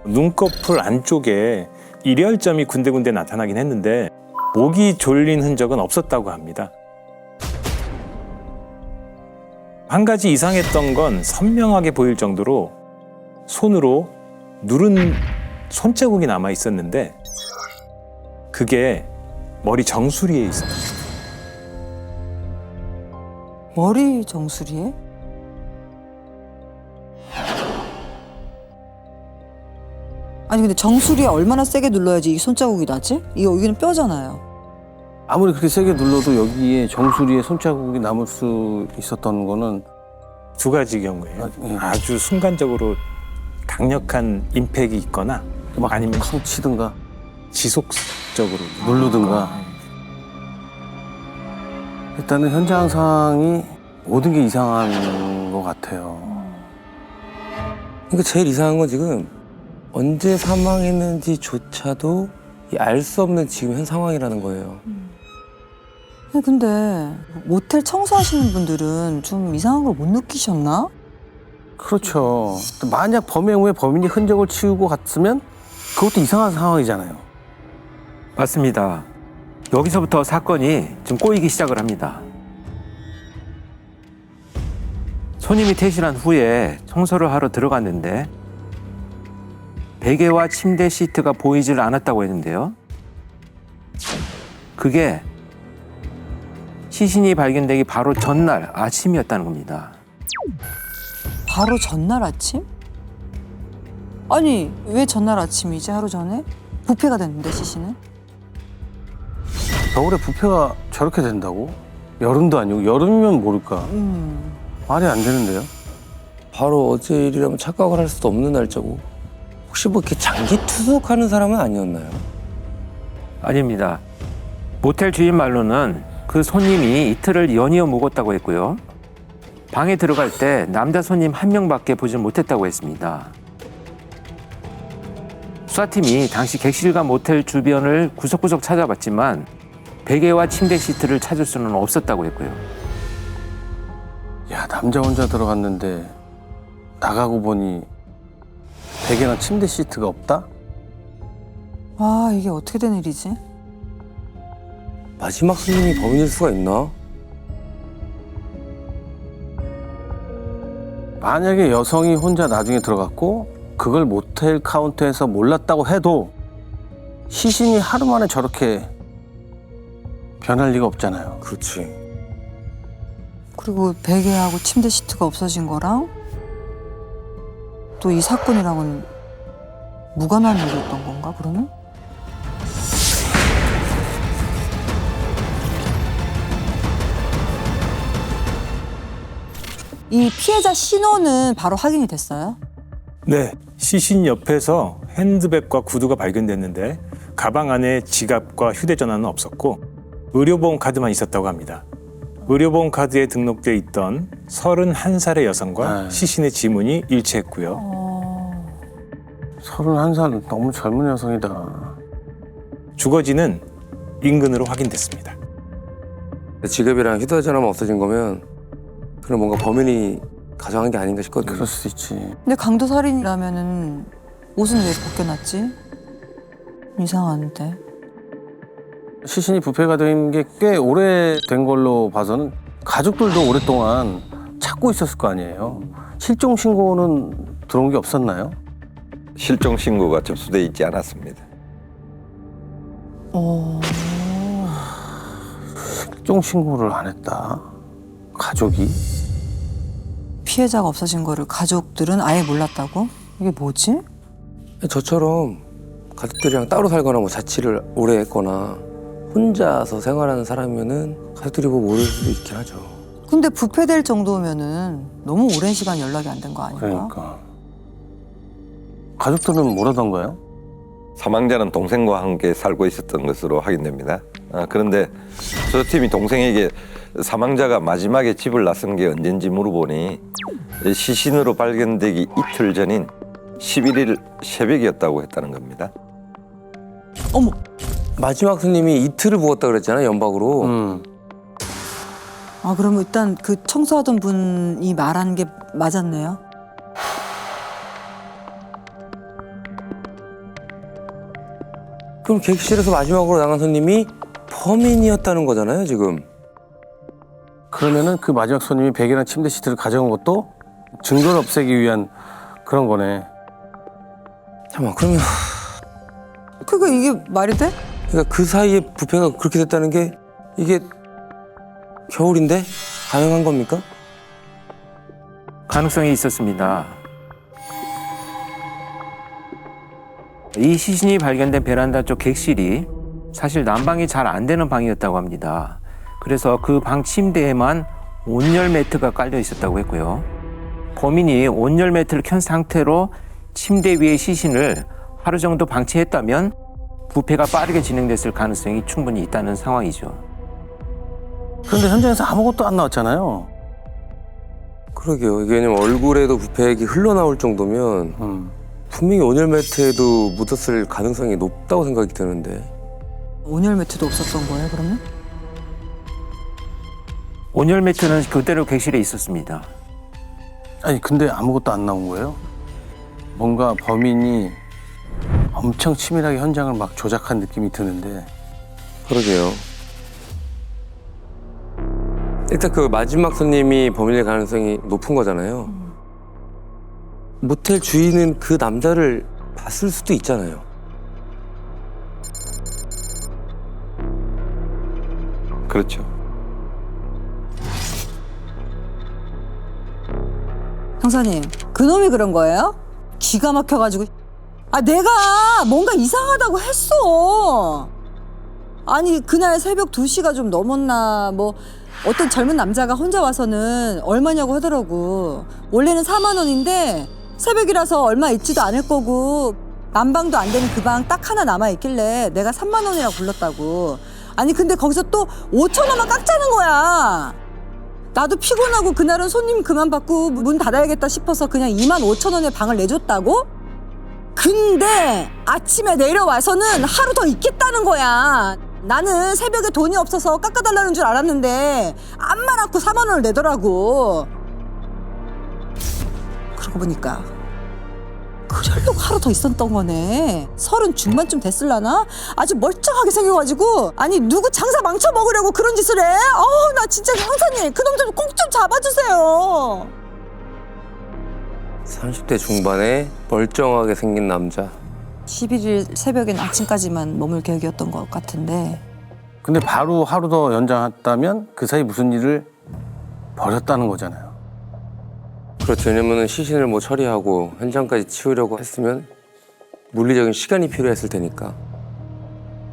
눈꺼풀 안쪽에 일혈점이 군데군데 나타나긴 했는데 목이 졸린 흔적은 없었다고 합니다. 한 가지 이상했던 건 선명하게 보일 정도로 손으로 누른 손자국이 남아 있었는데 그게 머리 정수리에 있었어요. 머리 정수리에? 아니 근데 정수리에 얼마나 세게 눌러야지 이 손자국이 나지? 여기는 뼈잖아요. 아무리 그렇게 세게 눌러도 여기에 정수리에 손자국이 남을 수 있었던 거는 두 가지 경우에요. 예. 아주 순간적으로 강력한 임팩이 있거나 막 아니면 쾅 치든가 지속적으로 누르든가. 일단은 현장 상황이 모든 게 이상한 것 같아요. 그러니까 제일 이상한 건 지금 언제 사망했는지조차도 알 수 없는 지금 현 상황이라는 거예요. 근데 모텔 청소하시는 분들은 좀 이상한 걸 못 느끼셨나? 그렇죠. 만약 범행 후에 범인이 흔적을 치우고 갔으면 그것도 이상한 상황이잖아요. 맞습니다. 여기서부터 사건이 좀 꼬이기 시작을 합니다. 손님이 퇴실한 후에 청소를 하러 들어갔는데 베개와 침대 시트가 보이질 않았다고 했는데요. 그게 시신이 발견되기 바로 전날 아침이었다는 겁니다. 바로 전날 아침? 아니 왜 전날 아침이지? 하루 전에? 부패가 됐는데 시신은? 겨울에 부패가 저렇게 된다고? 여름도 아니고 여름이면 모를까? 말이 안 되는데요. 바로 어제 일이라면 착각을 할 수도 없는 날짜고 혹시 뭐 이렇게 장기 투숙하는 사람은 아니었나요? 아닙니다. 모텔 주인 말로는 그 손님이 이틀을 연이어 묵었다고 했고요. 방에 들어갈 때 남자 손님 한 명밖에 보지 못했다고 했습니다. 수사팀이 당시 객실과 모텔 주변을 구석구석 찾아봤지만 베개와 침대 시트를 찾을 수는 없었다고 했고요. 야, 남자 혼자 들어갔는데 나가고 보니 베개나 침대 시트가 없다? 와 이게 어떻게 된 일이지? 마지막 손님이 범인일 수가 있나? 만약에 여성이 혼자 나중에 들어갔고 그걸 모텔 카운터에서 몰랐다고 해도 시신이 하루 만에 저렇게 변할 리가 없잖아요. 그렇지. 그리고 베개하고 침대 시트가 없어진 거랑 또 이 사건이랑은 무관한 일이었던 건가 그러면? 이 피해자 신원은 바로 확인이 됐어요? 네, 시신 옆에서 핸드백과 구두가 발견됐는데 가방 안에 지갑과 휴대전화는 없었고 의료보험 카드만 있었다고 합니다. 의료보험 카드에 등록돼 있던 31살의 여성과 시신의 지문이 일치했고요. 31살 너무 젊은 여성이다. 주거지는 인근으로 확인됐습니다. 지갑이랑 휴대전화만 없어진 거면 그럼 뭔가 범인이 가져간 게 아닌가 싶거든요. 그럴 수도 있지. 근데 강도 살인이라면은 옷은 왜 벗겨놨지? 이상한데. 시신이 부패가 된 게 꽤 오래된 걸로 봐서는 가족들도 오랫동안 찾고 있었을 거 아니에요. 실종 신고는 들어온 게 없었나요? 실종 신고가 접수돼 있지 않았습니다. 실종 신고를 안 했다. 가족이. 피해자가 없어진 거를 가족들은 아예 몰랐다고? 이게 뭐지? 저처럼 가족들이랑 따로 살거나 뭐 자취를 오래 했거나 혼자서 생활하는 사람이면은 가족들이 뭐 모를 수도 있긴 하죠. 근데 부패될 정도면은 너무 오랜 시간 연락이 안 된 거 아닌가? 그러니까. 가족들은 뭐라던가요? 사망자는 동생과 함께 살고 있었던 것으로 확인됩니다. 그런데 수사팀이 동생에게 사망자가 마지막에 집을 나선 게 언젠지 물어보니 시신으로 발견되기 이틀 전인 11일 새벽이었다고 했다는 겁니다. 어머, 마지막 손님이 이틀을 묵었다 그랬잖아요, 연박으로. 아 그러면 일단 그 청소하던 분이 말한 게 맞았네요. 그럼 객실에서 마지막으로 나간 손님이 범인이었다는 거잖아요, 지금. 그러면은 그 마지막 손님이 베개랑 침대 시트를 가져온 것도 증거를 없애기 위한 그런 거네. 잠깐만, 그러면 그러니까 이게 말이 돼? 그러니까 그 사이에 부패가 그렇게 됐다는 게 이게 겨울인데 가능한 겁니까? 가능성이 있었습니다. 이 시신이 발견된 베란다 쪽 객실이 사실 난방이 잘 안 되는 방이었다고 합니다. 그래서 그 방 침대에만 온열 매트가 깔려 있었다고 했고요. 범인이 온열 매트를 켠 상태로 침대 위에 시신을 하루 정도 방치했다면 부패가 빠르게 진행됐을 가능성이 충분히 있다는 상황이죠. 그런데 현장에서 아무것도 안 나왔잖아요. 그러게요. 이게 왜냐면 얼굴에도 부패액이 흘러나올 정도면 분명히 온열 매트에도 묻었을 가능성이 높다고 생각이 드는데. 온열 매트도 없었던 거예요, 그러면? 온열 매트는 그대로 객실에 있었습니다. 아니 근데 아무것도 안 나온 거예요? 뭔가 범인이 엄청 치밀하게 현장을 막 조작한 느낌이 드는데. 그러게요. 일단 그 마지막 손님이 범인일 가능성이 높은 거잖아요. 모텔 주인은 그 남자를 봤을 수도 있잖아요. 그렇죠. 형사님, 그놈이 그런 거예요? 기가 막혀가지고. 아, 내가 뭔가 이상하다고 했어. 아니, 그날 새벽 2시가 좀 넘었나, 뭐, 어떤 젊은 남자가 혼자 와서는 얼마냐고 하더라고. 원래는 4만 원인데, 새벽이라서 얼마 있지도 않을 거고, 난방도 안 되는 그 방 딱 하나 남아있길래 내가 3만 원이라고 불렀다고. 아니, 근데 거기서 또 5천 원만 깎자는 거야. 나도 피곤하고 그날은 손님 그만 받고 문 닫아야겠다 싶어서 그냥 2만 5천 원에 방을 내줬다고? 근데 아침에 내려와서는 하루 더 있겠다는 거야. 나는 새벽에 돈이 없어서 깎아달라는 줄 알았는데 암만 않고 4만 원을 내더라고. 그러고 보니까 그러려고 하루 더 있었던 거네. 30 중반쯤 됐을라나? 아주 멀쩡하게 생겨가지고 아니 누구 장사 망쳐먹으려고 그런 짓을 해? 나 진짜 형사님 그놈 좀 꼭 좀 잡아주세요. 30대 중반에 멀쩡하게 생긴 남자. 11일 새벽엔 아침까지만 머물 계획이었던 것 같은데. 근데 바로 하루 더 연장했다면 그 사이 무슨 일을 벌였다는 거잖아요. 그렇죠. 왜냐면은 시신을 뭐 처리하고 현장까지 치우려고 했으면 물리적인 시간이 필요했을 테니까.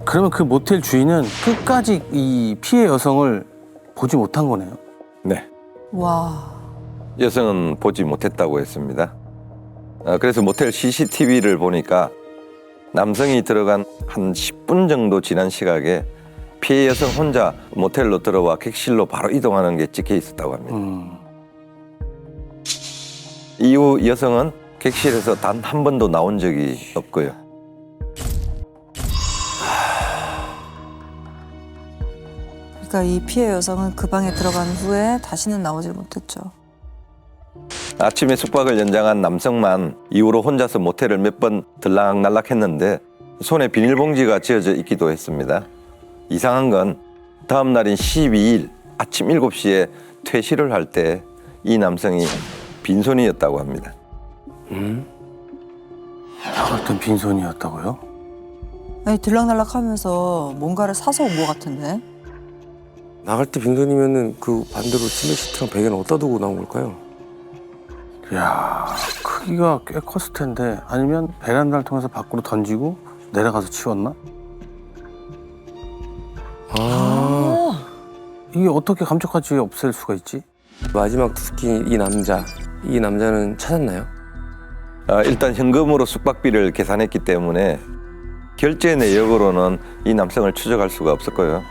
그러면 그 모텔 주인은 끝까지 이 피해 여성을 보지 못한 거네요. 네. 와. 여성은 보지 못했다고 했습니다. 그래서 모텔 CCTV를 보니까 남성이 들어간 한 10분 정도 지난 시각에 피해 여성 혼자 모텔로 들어와 객실로 바로 이동하는 게 찍혀 있었다고 합니다. 이후 여성은 객실에서 단 한 번도 나온 적이 없고요. 그러니까 이 피해 여성은 그 방에 들어간 후에 다시는 나오질 못했죠. 아침에 숙박을 연장한 남성만 이후로 혼자서 모텔을 몇 번 들락날락했는데 손에 비닐봉지가 쥐어져 있기도 했습니다. 이상한 건 다음 날인 12일 아침 7시에 퇴실을 할 때 이 남성이 빈손이었다고 합니다. 나갈 땐 빈손이었다고요? 아니 들락날락하면서 뭔가를 사서 온 것 같은데. 나갈 때 빈손이면은 그 반대로 침대 시트랑 베개는 어디다 두고 나온 걸까요? 이야, 크기가 꽤 컸을 텐데 아니면 베란다를 통해서 밖으로 던지고 내려가서 치웠나? 이게 어떻게 감쪽같이 없앨 수가 있지? 마지막 투스킨 이 남자는 찾았나요? 일단 현금으로 숙박비를 계산했기 때문에 결제 내역으로는 이 남성을 추적할 수가 없었고요.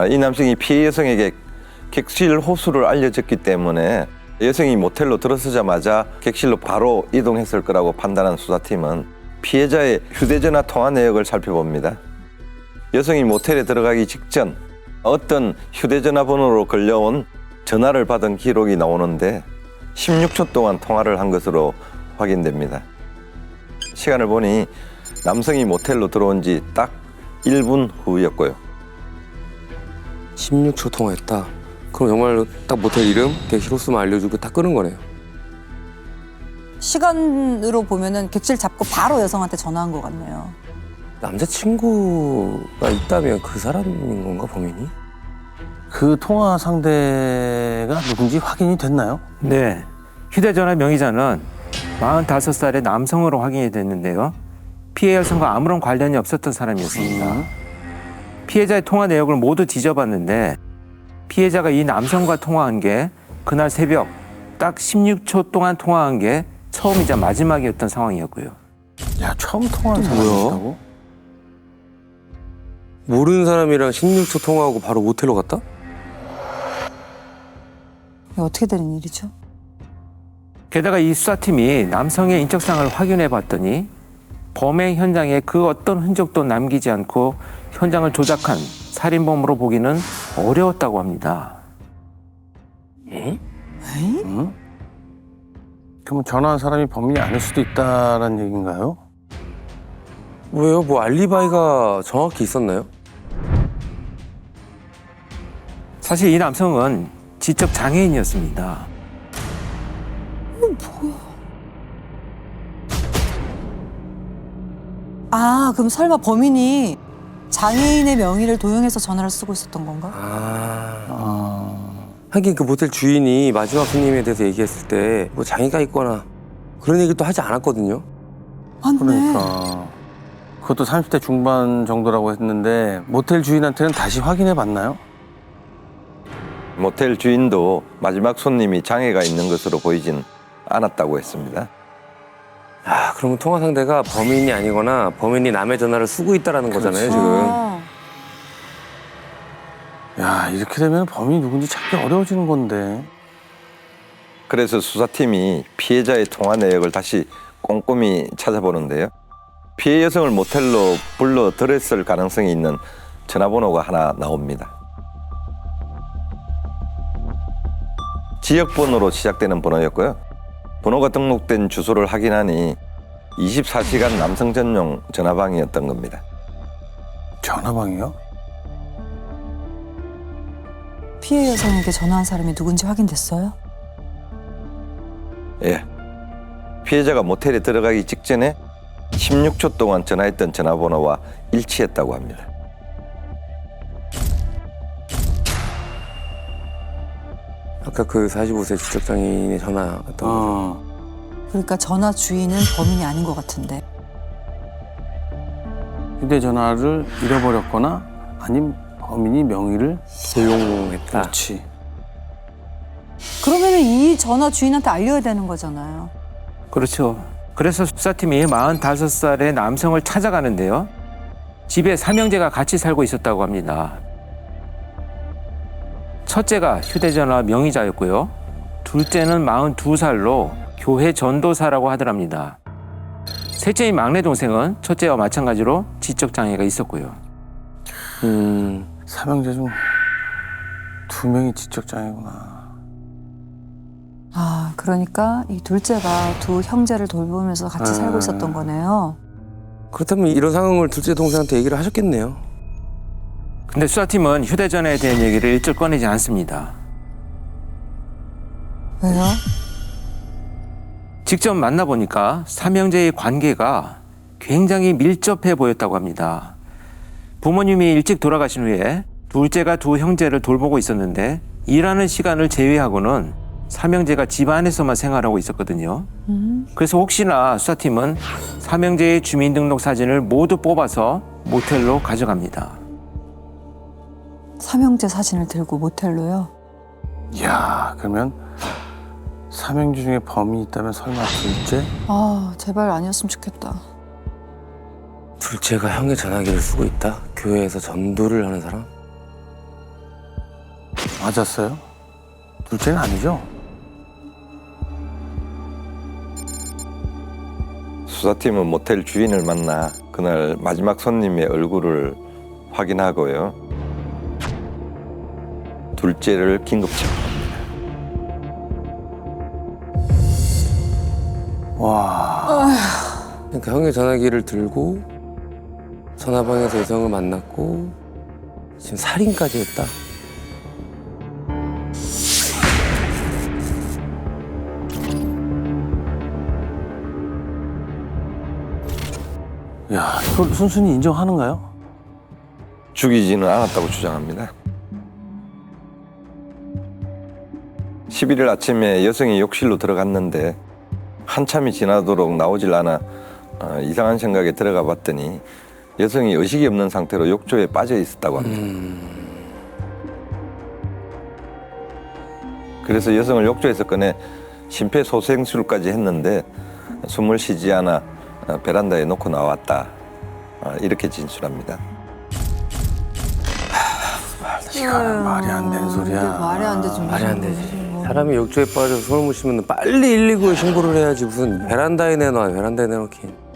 이 남성이 피해 여성에게 객실 호수를 알려줬기 때문에 여성이 모텔로 들어서자마자 객실로 바로 이동했을 거라고 판단한 수사팀은 피해자의 휴대전화 통화 내역을 살펴봅니다. 여성이 모텔에 들어가기 직전 어떤 휴대전화 번호로 걸려온 전화를 받은 기록이 나오는데 16초 동안 통화를 한 것으로 확인됩니다. 시간을 보니 남성이 모텔로 들어온 지 딱 1분 후였고요. 16초 통화했다. 그럼 정말 딱 모텔 이름, 객실 호수만 알려주고 딱 끄는 거네요. 시간으로 보면은 객실 잡고 바로 여성한테 전화한 것 같네요. 남자친구가 있다면 그 사람인 건가, 범인이? 그 통화 상대가 누군지 확인이 됐나요? 네. 휴대전화 명의자는 45살의 남성으로 확인이 됐는데요. 피해 여성과 아무런 관련이 없었던 사람이었습니다. 피해자의 통화 내역을 모두 뒤져봤는데 피해자가 이 남성과 통화한 게 그날 새벽 딱 16초 동안 통화한 게 처음이자 마지막이었던 상황이었고요. 야, 처음 통화한 사람이라고? 모르는 사람이랑 16초 통화하고 바로 모텔로 갔다? 이게 어떻게 되는 일이죠? 게다가 이 수사팀이 남성의 인적사항을 확인해 봤더니 범행 현장에 그 어떤 흔적도 남기지 않고 현장을 조작한 살인범으로 보기는 어려웠다고 합니다. 그럼 전화한 사람이 범인이 아닐 수도 있다는 얘기인가요? 왜요? 뭐 알리바이가 정확히 있었나요? 사실 이 남성은 지적 장애인이었습니다. 아, 그럼 설마 범인이 장애인의 명의를 도용해서 전화를 쓰고 있었던 건가? 하긴 그 모텔 주인이 마지막 손님에 대해서 얘기했을 때 뭐 장애가 있거나 그런 얘기를 또 하지 않았거든요. 맞네. 그러니까 그것도 30대 중반 정도라고 했는데 모텔 주인한테는 다시 확인해 봤나요? 모텔 주인도 마지막 손님이 장애가 있는 것으로 보이진 않았다고 했습니다. 아, 그러면 통화 상대가 범인이 아니거나 범인이 남의 전화를 쓰고 있다라는 거잖아요, 지금. 아, 야, 이렇게 되면 범인이 누군지 찾기 어려워지는 건데. 그래서 수사팀이 피해자의 통화 내역을 다시 꼼꼼히 찾아보는데요. 피해 여성을 모텔로 불러 들였을 가능성이 있는 전화번호가 하나 나옵니다. 지역번호로 시작되는 번호였고요. 번호가 등록된 주소를 확인하니 24시간 남성 전용 전화방이었던 겁니다. 전화방이요? 피해 여성에게 전화한 사람이 누군지 확인됐어요? 예. 피해자가 모텔에 들어가기 직전에 16초 동안 전화했던 전화번호와 일치했다고 합니다. 아까 그 45세 지적장애인의 전화 같던 거. 그러니까 전화 주인은 범인이 아닌 것 같은데. 휴대전화를 잃어버렸거나 아니면 범인이 명의를 도용했다. 그렇지. 그러면은 이 전화 주인한테 알려야 되는 거잖아요. 그렇죠. 그래서 수사팀이 45살의 남성을 찾아가는데요. 집에 삼형제가 같이 살고 있었다고 합니다. 첫째가 휴대전화 명의자였고요. 둘째는 42살로 교회 전도사라고 하더랍니다. 셋째인 막내 동생은 첫째와 마찬가지로 지적장애가 있었고요. 삼형제 중 2명이 지적장애구나. 아, 그러니까 이 둘째가 두 형제를 돌보면서 같이 살고 있었던 거네요. 그렇다면 이런 상황을 둘째 동생한테 얘기를 하셨겠네요. 근데 수사팀은 휴대전화에 대한 얘기를 일절 꺼내지 않습니다. 왜요? 직접 만나보니까 삼형제의 관계가 굉장히 밀접해 보였다고 합니다. 부모님이 일찍 돌아가신 후에 둘째가 두 형제를 돌보고 있었는데 일하는 시간을 제외하고는 삼형제가 집 안에서만 생활하고 있었거든요. 그래서 혹시나 수사팀은 삼형제의 주민등록 사진을 모두 뽑아서 모텔로 가져갑니다. 삼형제 사진을 들고 모텔로요? 이야, 그러면 삼형제 중에 범인이 있다면 설마 둘째? 아, 제발 아니었으면 좋겠다. 둘째가 형의 전화기를 쓰고 있다? 교회에서 전도를 하는 사람? 맞았어요? 둘째는 아니죠? 수사팀은 모텔 주인을 만나 그날 마지막 손님의 얼굴을 확인하고요. 둘째를 긴급 체포합니다. 와. 그러니까 형의 전화기를 들고 전화방에서 여성을 만났고 지금 살인까지 했다? 야, 이걸 순순히 인정하는가요? 죽이지는 않았다고 주장합니다. 11일 아침에 여성이 욕실로 들어갔는데 한참이 지나도록 나오질 않아 이상한 생각에 들어가 봤더니 여성이 의식이 없는 상태로 욕조에 빠져 있었다고 합니다. 그래서 여성을 욕조에서 꺼내 심폐소생술까지 했는데 숨을 쉬지 않아 베란다에 놓고 나왔다. 이렇게 진술합니다. 이거는 말이 안 되는 소리야. 말이 안 되지. 말이 안 되지. 사람이 욕조에 빠져서 숨을 못 쉬면 빨리 119에 신고를 해야지. 무슨 베란다에 내놔. 베란다에 내놓긴.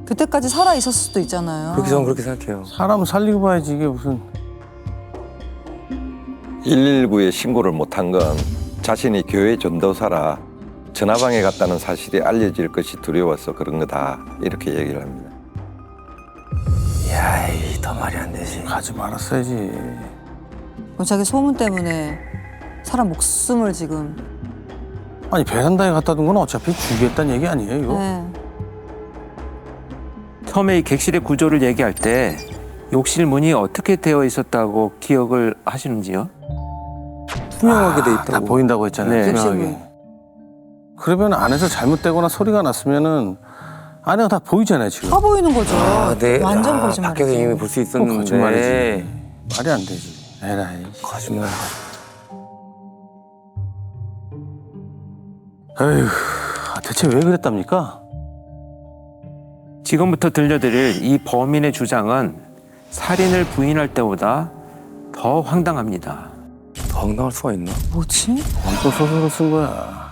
그때까지 살아 있었을 수도 있잖아요. 그렇게 저는 그렇게 생각해요. 사람 살리고 봐야지 이게 무슨. 119에 신고를 못한 건 자신이 교회 전도사라 전화방에 갔다는 사실이 알려질 것이 두려워서 그런 거다. 이렇게 얘기를 합니다. 야, 더 말이 안 되지. 가지 말았어야지. 그럼 자기 소문 때문에 사람 목숨을 지금. 아니 베란다에 갖다 둔 건 어차피 죽이겠다는 얘기 아니에요 이거? 네. 처음에 이 객실의 구조를 얘기할 때 욕실 문이 어떻게 되어 있었다고 기억을 하시는지요? 투명하게 돼 다 있다고. 보인다고 했잖아요. 네. 투명하게. 그러면 안에서 잘못되거나 소리가 났으면은 안에가 다 보이잖아요 지금. 파 보이는 거죠. 네. 완전 거짓말이죠. 밖에서 이미 볼 수 있었는데. 거짓말이지. 말이 안 되지. 에라이. 거짓말. 에휴, 대체 왜 그랬답니까? 지금부터 들려드릴 이 범인의 주장은 살인을 부인할 때보다 더 황당합니다. 더 황당할 수가 있나? 뭐지? 또 소설을 쓴 거야.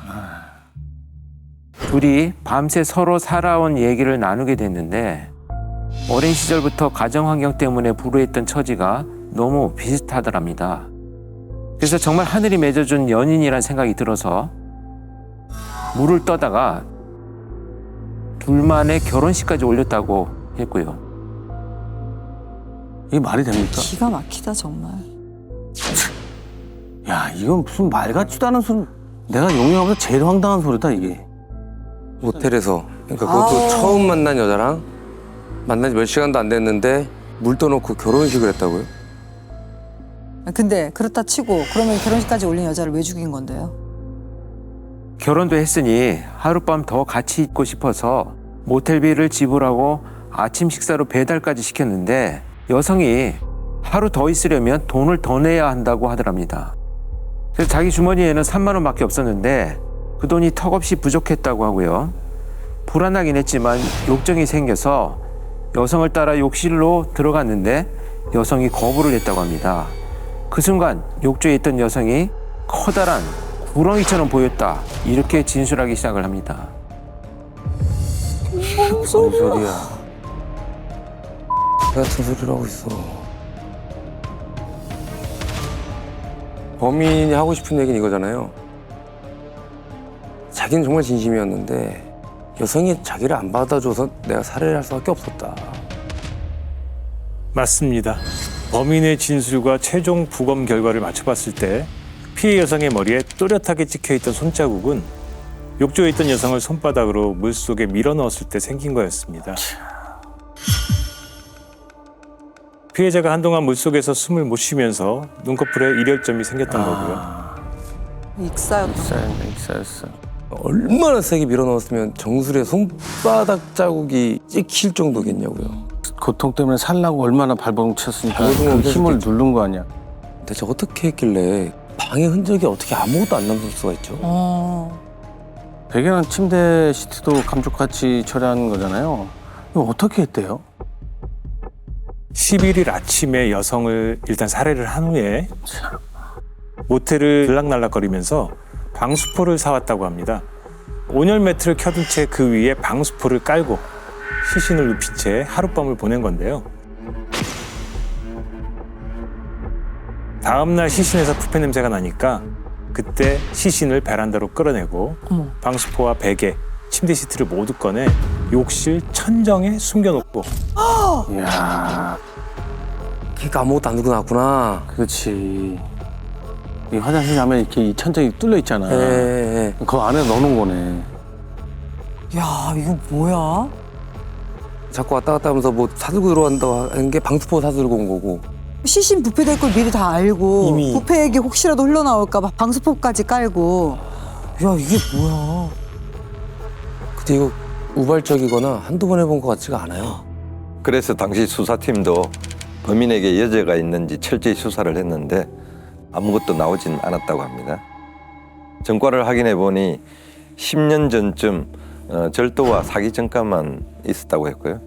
둘이 밤새 서로 살아온 얘기를 나누게 됐는데 어린 시절부터 가정 환경 때문에 불우했던 처지가 너무 비슷하더랍니다. 그래서 정말 하늘이 맺어준 연인이란 생각이 들어서 물을 떠다가 둘만의 결혼식까지 올렸다고 했고요. 이게 말이 됩니까? 기가 막히다 정말. 야, 이건 무슨 말 같지도 않은 소리. 내가 용인하면서 제일 황당한 소리다 이게. 모텔에서. 그러니까 그것도 아우. 처음 만난 여자랑 만난 지 몇 시간도 안 됐는데 물 떠놓고 결혼식을 했다고요? 근데 그렇다 치고 그러면 결혼식까지 올린 여자를 왜 죽인 건데요? 결혼도 했으니 하룻밤 더 같이 있고 싶어서 모텔비를 지불하고 아침 식사로 배달까지 시켰는데 여성이 하루 더 있으려면 돈을 더 내야 한다고 하더랍니다. 그래서 자기 주머니에는 3만 원밖에 없었는데 그 돈이 턱없이 부족했다고 하고요. 불안하긴 했지만 욕정이 생겨서 여성을 따라 욕실로 들어갔는데 여성이 거부를 했다고 합니다. 그 순간 욕조에 있던 여성이 커다란 구렁이처럼 보였다. 이렇게 진술하기 시작을 합니다. 무슨 소리야? 같은 소리를 하고 있어. 범인이 하고 싶은 얘기는 이거잖아요. 자기는 정말 진심이었는데 여성이 자기를 안 받아줘서 내가 살해를 할 수밖에 없었다. 맞습니다. 범인의 진술과 최종 부검 결과를 맞춰봤을 때 피해 여성의 머리에 또렷하게 찍혀있던 손자국은 욕조에 있던 여성을 손바닥으로 물속에 밀어넣었을 때 생긴 거였습니다. 피해자가 한동안 물속에서 숨을 못 쉬면서 눈꺼풀에 일혈점이 생겼던 거고요. 익사였던. 익사였어. 얼마나 세게 밀어넣었으면 정수리에 손바닥 자국이 찍힐 정도겠냐고요. 고통 때문에 살라고 얼마나 발버둥 쳤으니까 발버둥 그 엄청 힘을 쳤겠죠. 누른 거 아니야. 대체 어떻게 했길래 방의 흔적이 어떻게 아무것도 안 남을 수가 있죠? 베개는 침대 시트도 감쪽같이 처리한 거잖아요. 이거 어떻게 했대요? 11일 아침에 여성을 일단 살해를 한 후에 모텔을 들락날락거리면서 방수포를 사왔다고 합니다. 온열 매트를 켜둔 채 그 위에 방수포를 깔고 시신을 눕힌 채 하룻밤을 보낸 건데요. 다음날 시신에서 부패 냄새가 나니까 그때 시신을 베란다로 끌어내고 방수포와 베개, 침대 시트를 모두 꺼내 욕실 천정에 숨겨놓고 이야, 걔가 아무것도 안 들고 나왔구나. 그렇지. 이 화장실 가면 이렇게 이 천장이 뚫려 있잖아. 예. 그 안에 넣어놓은 거네. 야, 이거 뭐야? 자꾸 왔다 갔다 하면서 뭐 사들고 들어간다고 하는 게 방수포 사들고 온 거고. 시신 부패될 걸 미리 다 알고 이미. 부패액이 혹시라도 흘러나올까 봐 방수포까지 깔고. 야, 이게 뭐야? 근데 이거 우발적이거나 한두 번 해본 것 같지가 않아요. 그래서 당시 수사팀도 범인에게 여죄가 있는지 철저히 수사를 했는데 아무것도 나오진 않았다고 합니다. 전과를 확인해 보니 10년 전쯤 절도와 사기 전과만 있었다고 했고요.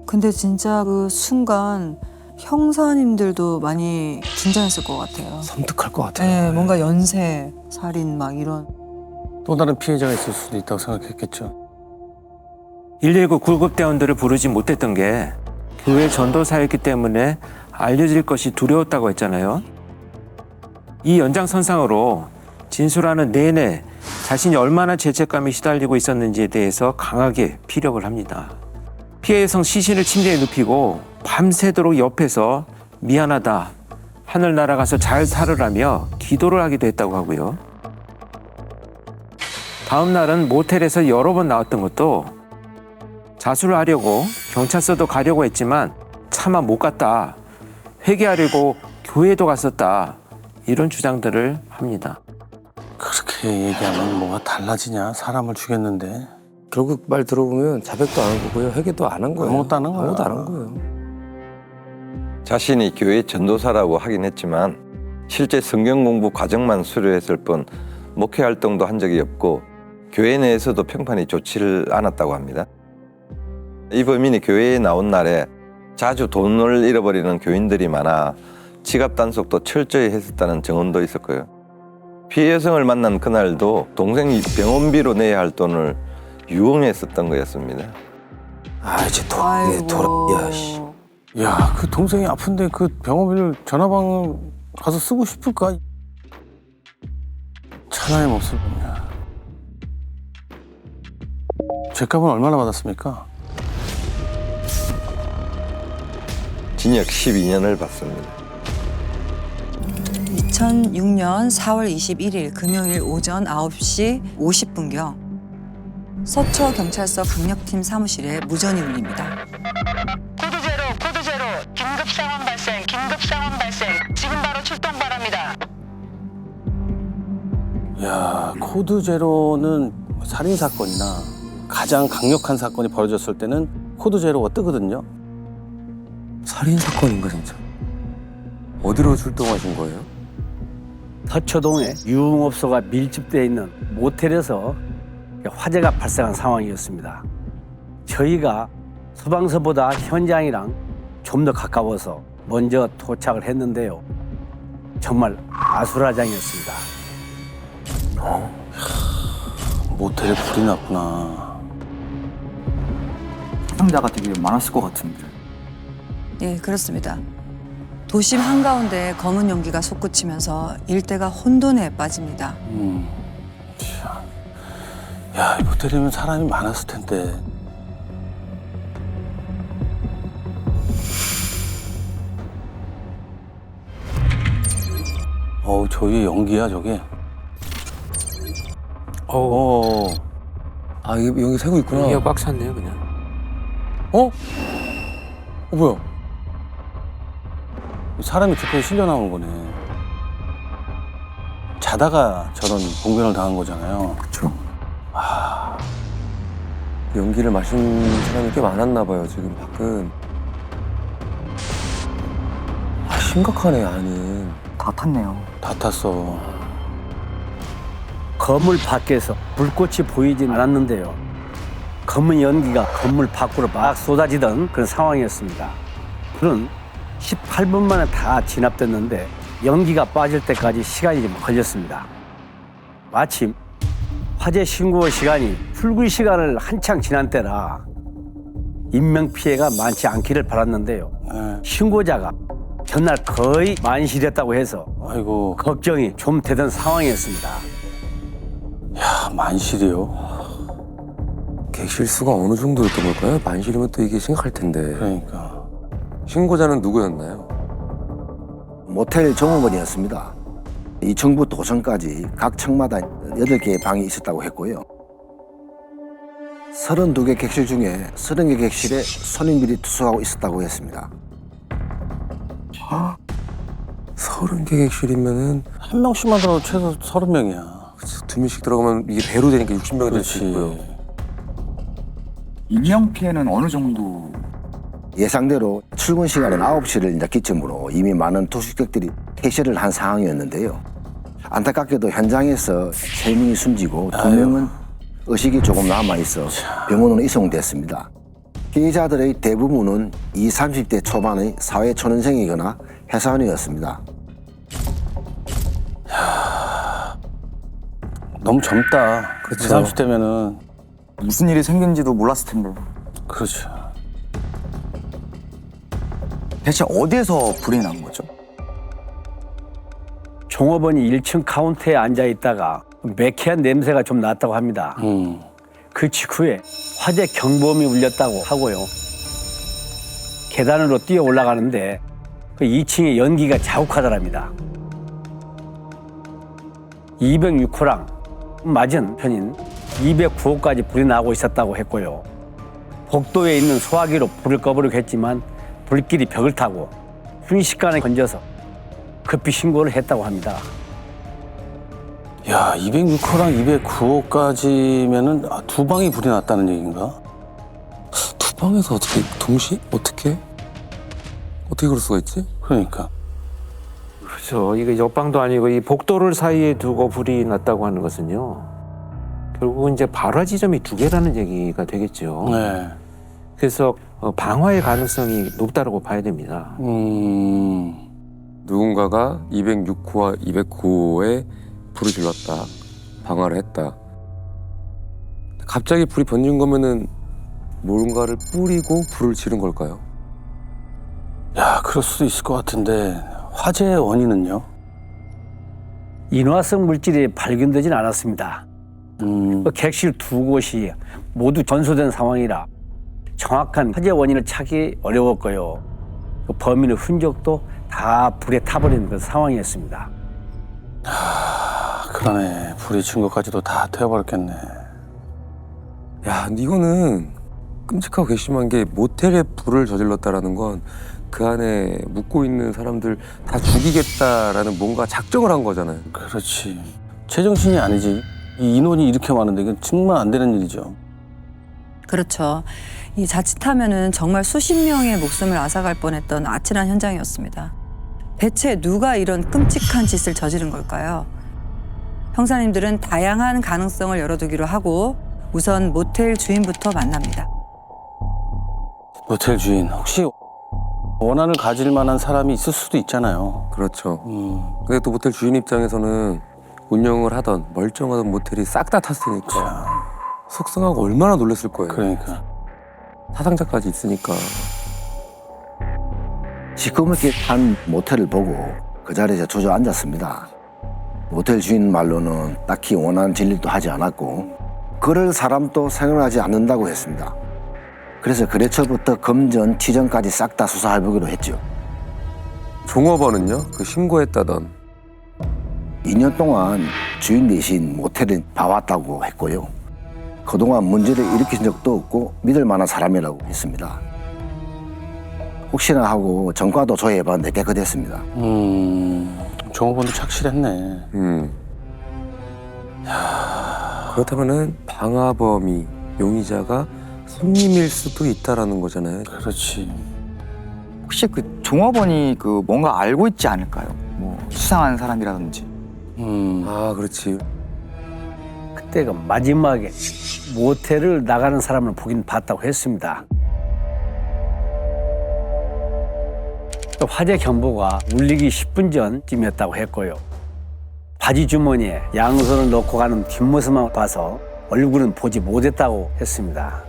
근데 진짜 그 순간 형사님들도 많이 긴장했을 것 같아요. 섬뜩할 것 같아요. 네, 뭔가 연쇄, 살인 막 이런. 또 다른 피해자가 있을 수도 있다고 생각했겠죠. 119 구급대원들을 부르지 못했던 게 교회 전도사였기 때문에 알려질 것이 두려웠다고 했잖아요. 이 연장선상으로 진술하는 내내 자신이 얼마나 죄책감에 시달리고 있었는지에 대해서 강하게 피력을 합니다. 피해 여성 시신을 침대에 눕히고 밤새도록 옆에서 미안하다, 하늘 날아가서 잘 살으라며 기도를 하기도 했다고 하고요. 다음 날은 모텔에서 여러 번 나왔던 것도 자수를 하려고 경찰서도 가려고 했지만 차마 못 갔다, 회개하려고 교회도 갔었다, 이런 주장들을 합니다. 그렇게 얘기하면 뭐가 달라지냐? 사람을 죽였는데. 결국 말 들어보면 자백도 안 한 거고요. 회개도 안 한 거예요. 아무것도 안 한 거야. 아무것도 안 한 거예요. 자신이 교회 전도사라고 하긴 했지만 실제 성경 공부 과정만 수료했을 뿐 목회 활동도 한 적이 없고 교회 내에서도 평판이 좋지를 않았다고 합니다. 이 범인이 교회에 나온 날에 자주 돈을 잃어버리는 교인들이 많아 지갑 단속도 철저히 했었다는 증언도 있었고요. 피해 여성을 만난 그날도 동생이 병원비로 내야 할 돈을 유용했었던 거였습니다. 아, 이제 아이고. 돌아. 씨. 야, 그 동생이 아픈데 그 병원비를 전화방 가서 쓰고 싶을까? 천하의 몹쓸 놈이야. 죄값은 얼마나 받았습니까? 징역 12년을 받습니다. 2006년 4월 21일 금요일 오전 9시 50분경 서초경찰서 강력팀 사무실에 무전이 울립니다. 코드 제로, 긴급 상황 발생. 지금 바로 출동 바랍니다. 야, 코드 제로는 살인 사건이나 가장 강력한 사건이 벌어졌을 때는 코드 제로가 뜨거든요. 살인 사건인가 진짜. 어디로 출동하신 거예요? 서초동에 유흥업소가 밀집되어 있는 모텔에서 화재가 발생한 상황이었습니다. 저희가 소방서보다 현장이랑 좀 더 가까워서 먼저 도착을 했는데요. 정말 아수라장이었습니다. 모텔에 불이 났구나. 사상자가 되게 많았을 것 같은데. 예, 그렇습니다. 도심 한가운데 검은 연기가 솟구치면서 일대가 혼돈에 빠집니다. 참. 야, 이 모텔이면 사람이 많았을 텐데. 저기 연기야, 저게. 아, 이게 여기 새고 있구나. 여기가 꽉 찼네요, 그냥. 뭐야? 사람이 두꺼이 실려 나온 거네. 자다가 저런 봉변을 당한 거잖아요. 그렇죠. 연기를 마신 사람이 꽤 많았나 봐요, 지금 밖은. 심각하네, 안은. 다 탔네요. 다 탔어. 건물 밖에서 불꽃이 보이진 않았는데요. 검은 연기가 건물 밖으로 막 쏟아지던 그런 상황이었습니다. 불은 18분 만에 다 진압됐는데 연기가 빠질 때까지 시간이 좀 걸렸습니다. 마침 화재 신고 시간이 출근 시간을 한창 지난 때라 인명피해가 많지 않기를 바랐는데요. 신고자가 전날 거의 만실했다고 해서 아이고. 걱정이 좀 되던 상황이었습니다. 야, 만실이요? 객실 수가 어느 정도였던 걸까요? 만실이면 또 이게 심각할 텐데. 그러니까. 신고자는 누구였나요? 모텔 종업원이었습니다. 2층부터 5층까지 각 층마다 8개의 방이 있었다고 했고요. 32개 객실 중에 30개 객실에 손님들이 투숙하고 있었다고 했습니다. 30개 객실이면은 한 명씩만 들어도 최소 30명이야. 2명씩 들어가면 이게 배로 되니까 60명이 될 수 그렇지. 있고요. 인명피해는 어느 정도? 예상대로 출근 시간은 9시를 이제 기점으로 이미 많은 투숙객들이 퇴실을 한 상황이었는데요. 안타깝게도 현장에서 3명이 숨지고 2명은 의식이 조금 남아있어 병원으로 이송됐습니다. 피해자들의 대부분은 20, 30대 초반의 사회 초년생이거나 회사원이었습니다. 너무 젊다. 그렇죠. 20, 30대면은. 무슨 일이 생긴지도 몰랐을 텐데. 그렇죠. 대체 어디에서 불이 난 거죠? 종업원이 1층 카운터에 앉아 있다가 매캐한 냄새가 좀 났다고 합니다. 그 직후에 화재 경보음이 울렸다고 하고요. 계단으로 뛰어 올라가는데 그 2층에 연기가 자욱하더랍니다. 206호랑 맞은 편인 209호까지 불이 나고 있었다고 했고요. 복도에 있는 소화기로 불을 꺼보려고 했지만 불길이 벽을 타고 순식간에 번져서 급히 신고를 했다고 합니다. 야, 206호랑 209호까지면은 두 방이 불이 났다는 얘기인가? 두 방에서 어떻게 동시에? 어떻게 그럴 수가 있지? 그러니까. 그렇죠. 이게 옆방도 아니고 이 복도를 사이에 두고 불이 났다고 하는 것은요. 결국은 이제 발화 지점이 2개라는 얘기가 되겠죠. 네. 그래서 방화의 가능성이 높다고 봐야 됩니다. 누군가가 206호와 209호에 불을 질렀다. 방화를 했다. 갑자기 불이 번진 거면은 뭔가를 뿌리고 불을 지른 걸까요? 야, 그럴 수도 있을 것 같은데 화재의 원인은요? 인화성 물질이 발견되진 않았습니다. 객실 2곳이 모두 전소된 상황이라 정확한 화재 원인을 찾기 어려웠고요. 그 범인의 흔적도 다 불에 타버린 그 상황이었습니다. 그러네. 불이 친 것까지도 다 태워버렸겠네. 야, 근데 이거는 끔찍하고 괘씸한 게 모텔에 불을 저질렀다라는 건 그 안에 묵고 있는 사람들 다 죽이겠다라는 뭔가 작정을 한 거잖아요. 그렇지. 제정신이 아니지. 이 인원이 이렇게 많은데 이건 정말 안 되는 일이죠. 그렇죠. 이 자칫하면은 정말 수십 명의 목숨을 앗아갈 뻔했던 아찔한 현장이었습니다. 대체 누가 이런 끔찍한 짓을 저지른 걸까요? 형사님들은 다양한 가능성을 열어두기로 하고 우선 모텔 주인부터 만납니다. 모텔 주인 혹시 원한을 가질 만한 사람이 있을 수도 있잖아요. 그렇죠. 근데 또 모텔 주인 입장에서는 운영을 하던 멀쩡하던 모텔이 싹 다 탔으니까 속상하고 얼마나 놀랐을 거예요. 그러니까. 사상자까지 있으니까. 시커멓게 탄 모텔을 보고 그 자리에 주저앉았습니다. 모텔 주인 말로는 딱히 원하는 진술도 하지 않았고 그럴 사람도 생각하지 않는다고 했습니다. 그래서 거래처부터 검전, 취정까지 싹 다 수사해보기로 했죠. 종업원은요? 그 신고했다던 2년 동안 주인 대신 모텔을 봐왔다고 했고요. 그동안 문제를 일으킨 적도 없고 믿을 만한 사람이라고 했습니다. 혹시나 하고 전과도 조회해봤는데 깨끗했습니다. 종업원도 착실했네. 그렇다면은 방화범이 용의자가 손님일 수도 있다라는 거잖아요. 그렇지. 혹시 그 종업원이 그 뭔가 알고 있지 않을까요? 뭐 수상한 사람이라든지. 아, 그렇지. 그때가 마지막에 모텔을 나가는 사람을 보긴 봤다고 했습니다. 또 화재 경보가 울리기 10분 전쯤이었다고 했고요. 바지 주머니에 양손을 넣고 가는 뒷모습만 봐서 얼굴은 보지 못했다고 했습니다.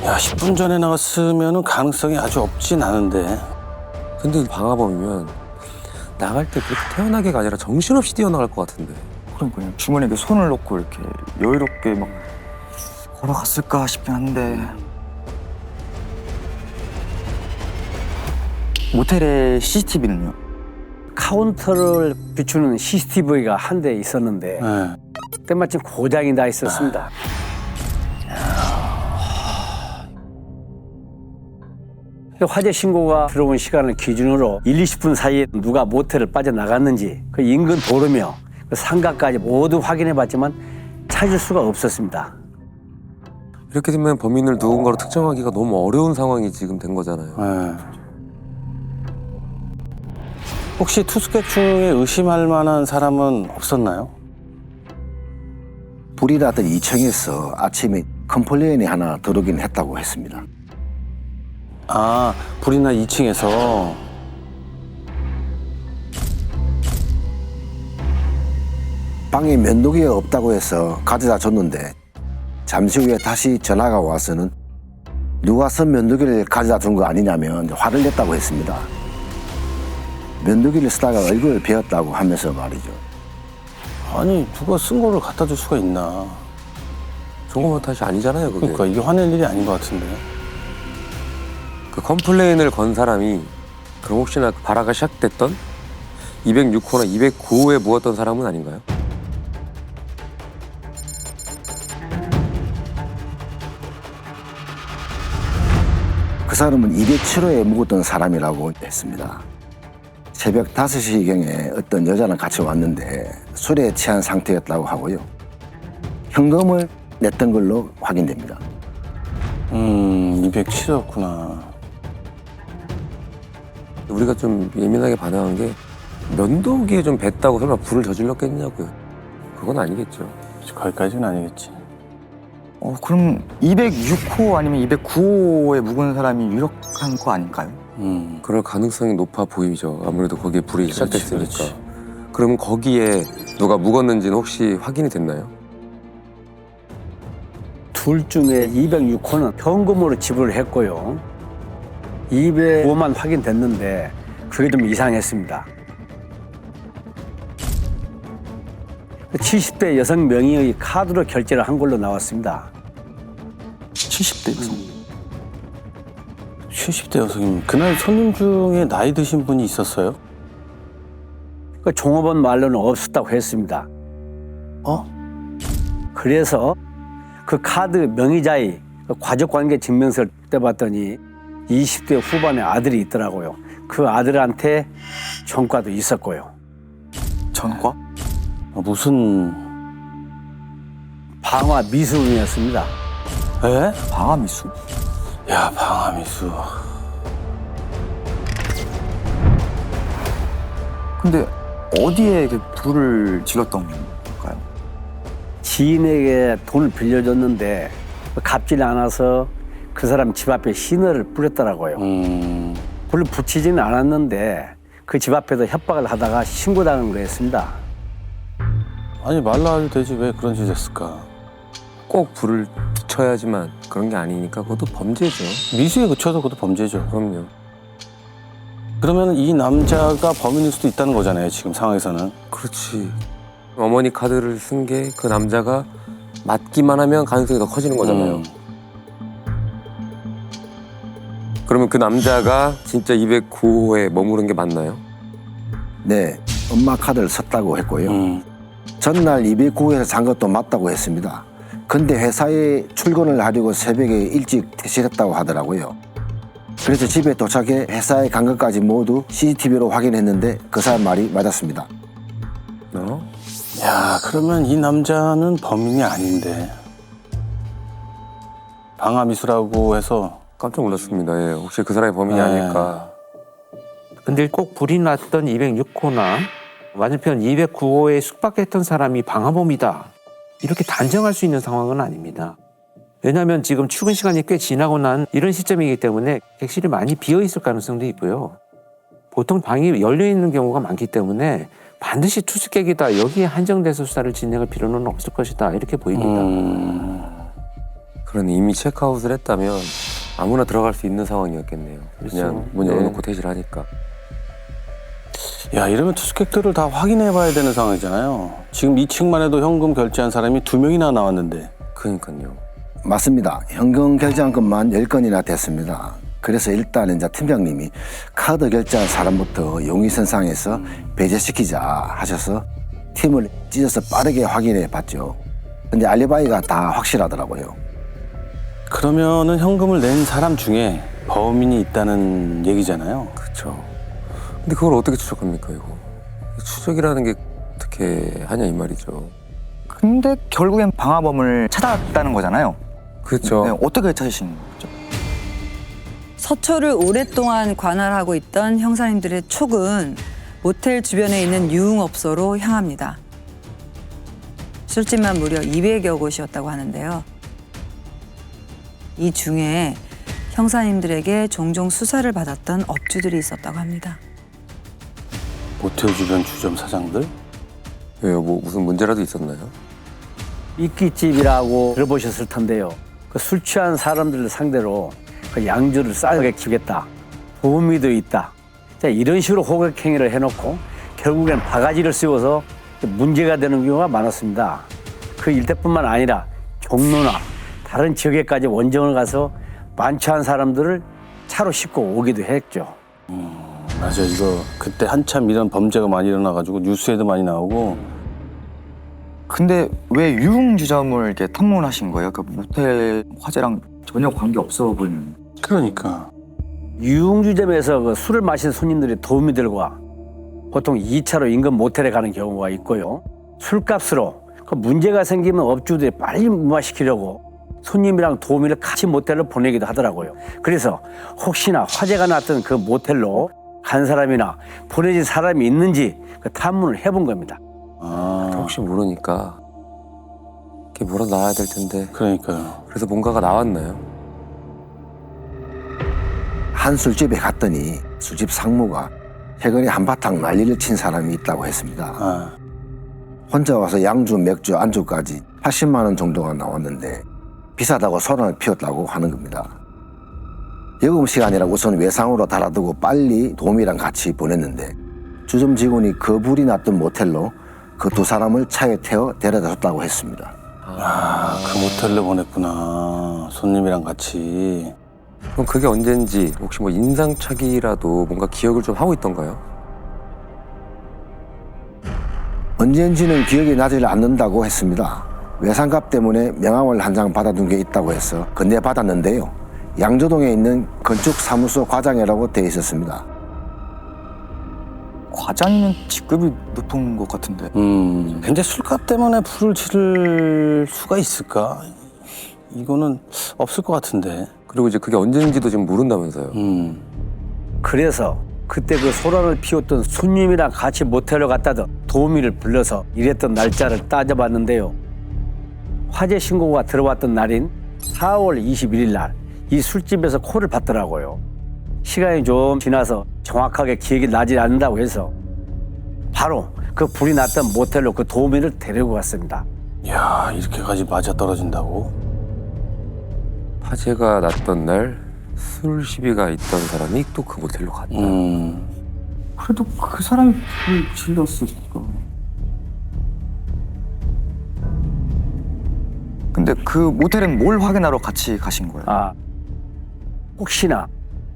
야, 10분 전에 나갔으면 가능성이 아주 없진 않은데. 근데 방화범이면 나갈 때 그렇게 태연하게가 아니라 정신없이 뛰어나갈 것 같은데. 그러니까요. 주머니에 이렇게 손을 넣고 이렇게 여유롭게 막 걸어갔을까 싶긴 한데. 모텔의 CCTV는요? 카운터를 비추는 CCTV가 한 대 있었는데 네. 때마침 고장이 나 있었습니다. 화재 신고가 들어온 시간을 기준으로 1, 20분 사이에 누가 모텔을 빠져나갔는지 그 인근 도로며 그 상가까지 모두 확인해봤지만 찾을 수가 없었습니다. 이렇게 되면 범인을 누군가로 특정하기가 너무 어려운 상황이 지금 된 거잖아요. 네. 혹시 투숙객 중에 의심할 만한 사람은 없었나요? 불이 났던 2층에서 아침에 컴플레인이 하나 들어오긴 했다고 했습니다. 아, 불이 나 2층에서. 방에 면도기가 없다고 해서 가져다 줬는데 잠시 후에 다시 전화가 와서는 누가 선 면도기를 가져다 준 거 아니냐면 화를 냈다고 했습니다. 면도기를 쓰다가 얼굴을 베었다고 하면서 말이죠. 아니, 누가 쓴 거를 갖다 줄 수가 있나. 종업원 탓이 아니잖아요, 그게. 그러니까 이게 화낼 일이 아닌 것 같은데. 그 컴플레인을 건 사람이 그럼 혹시나 발화가 시작됐던 206호나 209호에 묵었던 사람은 아닌가요? 그 사람은 207호에 묵었던 사람이라고 했습니다. 새벽 5시경에 어떤 여자랑 같이 왔는데 술에 취한 상태였다고 하고요. 현금을 냈던 걸로 확인됩니다. 207호였구나. 우리가 좀 예민하게 반응한 게 면도기에 좀 뱄다고 설마 불을 저질렀겠냐고요. 그건 아니겠죠. 거기까지는 아니겠지. 그럼 206호 아니면 209호에 묵은 사람이 유력한 거 아닐까요? 그럴 가능성이 높아 보이죠. 아무래도 거기에 불이 시작됐으니까. 그렇지. 그럼 거기에 누가 묵었는지는 혹시 확인이 됐나요? 둘 중에 206호는 현금으로 지불을 했고요. 205만 확인됐는데 그게 좀 이상했습니다. 70대 여성 명의의 카드로 결제를 한 걸로 나왔습니다. 70대 여성. 70대 여성이면 그날 손님 중에 나이 드신 분이 있었어요? 그 종업원 말로는 없었다고 했습니다. 그래서 그 카드 명의자의 가족관계 증명서를 떼봤더니 20대 후반의 아들이 있더라고요. 그 아들한테 전과도 있었고요. 전과? 무슨 방화 미수금이었습니다. 에? 방화미수? 야, 방화미수. 근데 어디에 이렇게 불을 질렀던 걸까요? 지인에게 돈을 빌려줬는데 갚질 않아서 그 사람 집 앞에 시너를 뿌렸더라고요. 불을 붙이지는 않았는데 그 집 앞에서 협박을 하다가 신고당한 거였습니다. 아니, 말로 해도 되지 왜 그런 짓을 했을까? 꼭 불을 붙여야지만 그런 게 아니니까 그것도 범죄죠. 미수에 그쳐도 그것도 범죄죠. 그럼요. 그러면 이 남자가 범인일 수도 있다는 거잖아요, 지금 상황에서는. 그렇지. 어머니 카드를 쓴 게 그 남자가 맞기만 하면 가능성이 더 커지는 거잖아요. 그러면 그 남자가 진짜 209호에 머무른 게 맞나요? 네, 엄마 카드를 썼다고 했고요. 전날 209호에서 잔 것도 맞다고 했습니다. 근데 회사에 출근을 하려고 새벽에 일찍 퇴실했다고 하더라고요. 그래서 집에 도착해 회사에 간 것까지 모두 CCTV로 확인했는데 그 사람 말이 맞았습니다. 야, 그러면 이 남자는 범인이 아닌데. 방화미수라고 해서 깜짝 놀랐습니다. 예. 혹시 그 사람이 범인이 아닐까. 근데 꼭 불이 났던 206호나 맞은편 209호에 숙박했던 사람이 방화범이다. 이렇게 단정할 수 있는 상황은 아닙니다. 왜냐하면 지금 출근 시간이 꽤 지나고 난 이런 시점이기 때문에 객실이 많이 비어 있을 가능성도 있고요. 보통 방이 열려 있는 경우가 많기 때문에 반드시 투숙객이다, 여기에 한정돼서 수사를 진행할 필요는 없을 것이다, 이렇게 보입니다. 그러니 이미 체크아웃을 했다면 아무나 들어갈 수 있는 상황이었겠네요. 그냥 문 열어놓고 퇴실을 하니까. 야, 이러면 투숙객들을 다 확인해 봐야 되는 상황이잖아요. 지금 2층만 해도 현금 결제한 사람이 2명이나 나왔는데. 그러니까요. 맞습니다. 현금 결제한 것만 10건이나 됐습니다. 그래서 일단 이제 팀장님이 카드 결제한 사람부터 용의선상에서 배제시키자 하셔서 팀을 찢어서 빠르게 확인해 봤죠. 근데 알리바이가 다 확실하더라고요. 그러면은 현금을 낸 사람 중에 범인이 있다는 얘기잖아요. 그렇죠. 근데 그걸 어떻게 추적합니까, 이거? 추적이라는 게 어떻게 하냐 이 말이죠. 근데 결국엔 방화범을 찾았다는 거잖아요. 그렇죠. 네, 어떻게 찾으신 거죠? 서초를 오랫동안 관할하고 있던 형사님들의 촉은 모텔 주변에 있는 유흥업소로 향합니다. 술집만 무려 200여 곳이었다고 하는데요. 이 중에 형사님들에게 종종 수사를 받았던 업주들이 있었다고 합니다. 모텔 주변 주점 사장들? 왜요? 뭐 무슨 문제라도 있었나요? 이끼집이라고 들어보셨을 텐데요. 그 술 취한 사람들을 상대로 그 양주를 싸게 주겠다. 보험이도 있다. 자, 이런 식으로 호객행위를 해놓고 결국엔 바가지를 씌워서 문제가 되는 경우가 많았습니다. 그 일대뿐만 아니라 종로나 다른 지역에까지 원정을 가서 만취한 사람들을 차로 싣고 오기도 했죠. 맞아, 이거 그때 한참 이런 범죄가 많이 일어나가지고 뉴스에도 많이 나오고. 근데 왜 유흥주점을 이렇게 탐문하신 거예요? 그 모텔 화재랑 전혀 관계 없어 보이는. 그러니까. 유흥주점에서 그 술을 마신 손님들의 도우미들과 보통 2차로 인근 모텔에 가는 경우가 있고요. 술값으로 그 문제가 생기면 업주들이 빨리 무마시키려고 손님이랑 도우미를 같이 모텔로 보내기도 하더라고요. 그래서 혹시나 화재가 났던 그 모텔로 간 사람이나 보내진 사람이 있는지 그 탐문을 해본 겁니다. 혹시 모르니까 이렇게 몰아 놔야 될 텐데. 그러니까요. 그래서 뭔가가 나왔나요? 한 술집에 갔더니 술집 상무가 최근에 한바탕 난리를 친 사람이 있다고 했습니다. 혼자 와서 양주, 맥주, 안주까지 80만 원 정도가 나왔는데 비싸다고 소란을 피웠다고 하는 겁니다. 여금 시간이라 우선 외상으로 달아두고 빨리 도우미랑 같이 보냈는데 주점 직원이 그 불이 났던 모텔로 그 두 사람을 차에 태워 데려다 줬다고 했습니다. 그 모텔로 보냈구나. 손님이랑 같이. 그럼 그게 언젠지 혹시 뭐 인상착의라도 뭔가 기억을 좀 하고 있던가요? 언젠지는 기억이 나질 않는다고 했습니다. 외상값 때문에 명함을 한 장 받아둔 게 있다고 해서 건네받았는데요. 양조동에 있는 건축사무소 과장이라고 돼 있었습니다. 과장이면 직급이 높은 것 같은데. 근데 술값 때문에 불을 지를 수가 있을까? 이거는 없을 것 같은데. 그리고 이제 그게 언젠지도 지금 모른다면서요. 그래서 그때 그 소란을 피웠던 손님이랑 같이 모텔로 갔다던 도우미를 불러서 일했던 날짜를 따져봤는데요. 화재 신고가 들어왔던 날인 4월 21일 날 이 술집에서 콜을 받더라고요. 시간이 좀 지나서 정확하게 기억이 나지 않는다고 해서 바로 그 불이 났던 모텔로 그 도우미를 데리고 갔습니다. 이야, 이렇게까지 맞아떨어진다고? 화재가 났던 날 술 시비가 있던 사람이 또 그 모텔로 갔다. 그래도 그 사람이 불을 질렀을까. 근데 그 모텔은 뭘 확인하러 같이 가신 거예요? 혹시나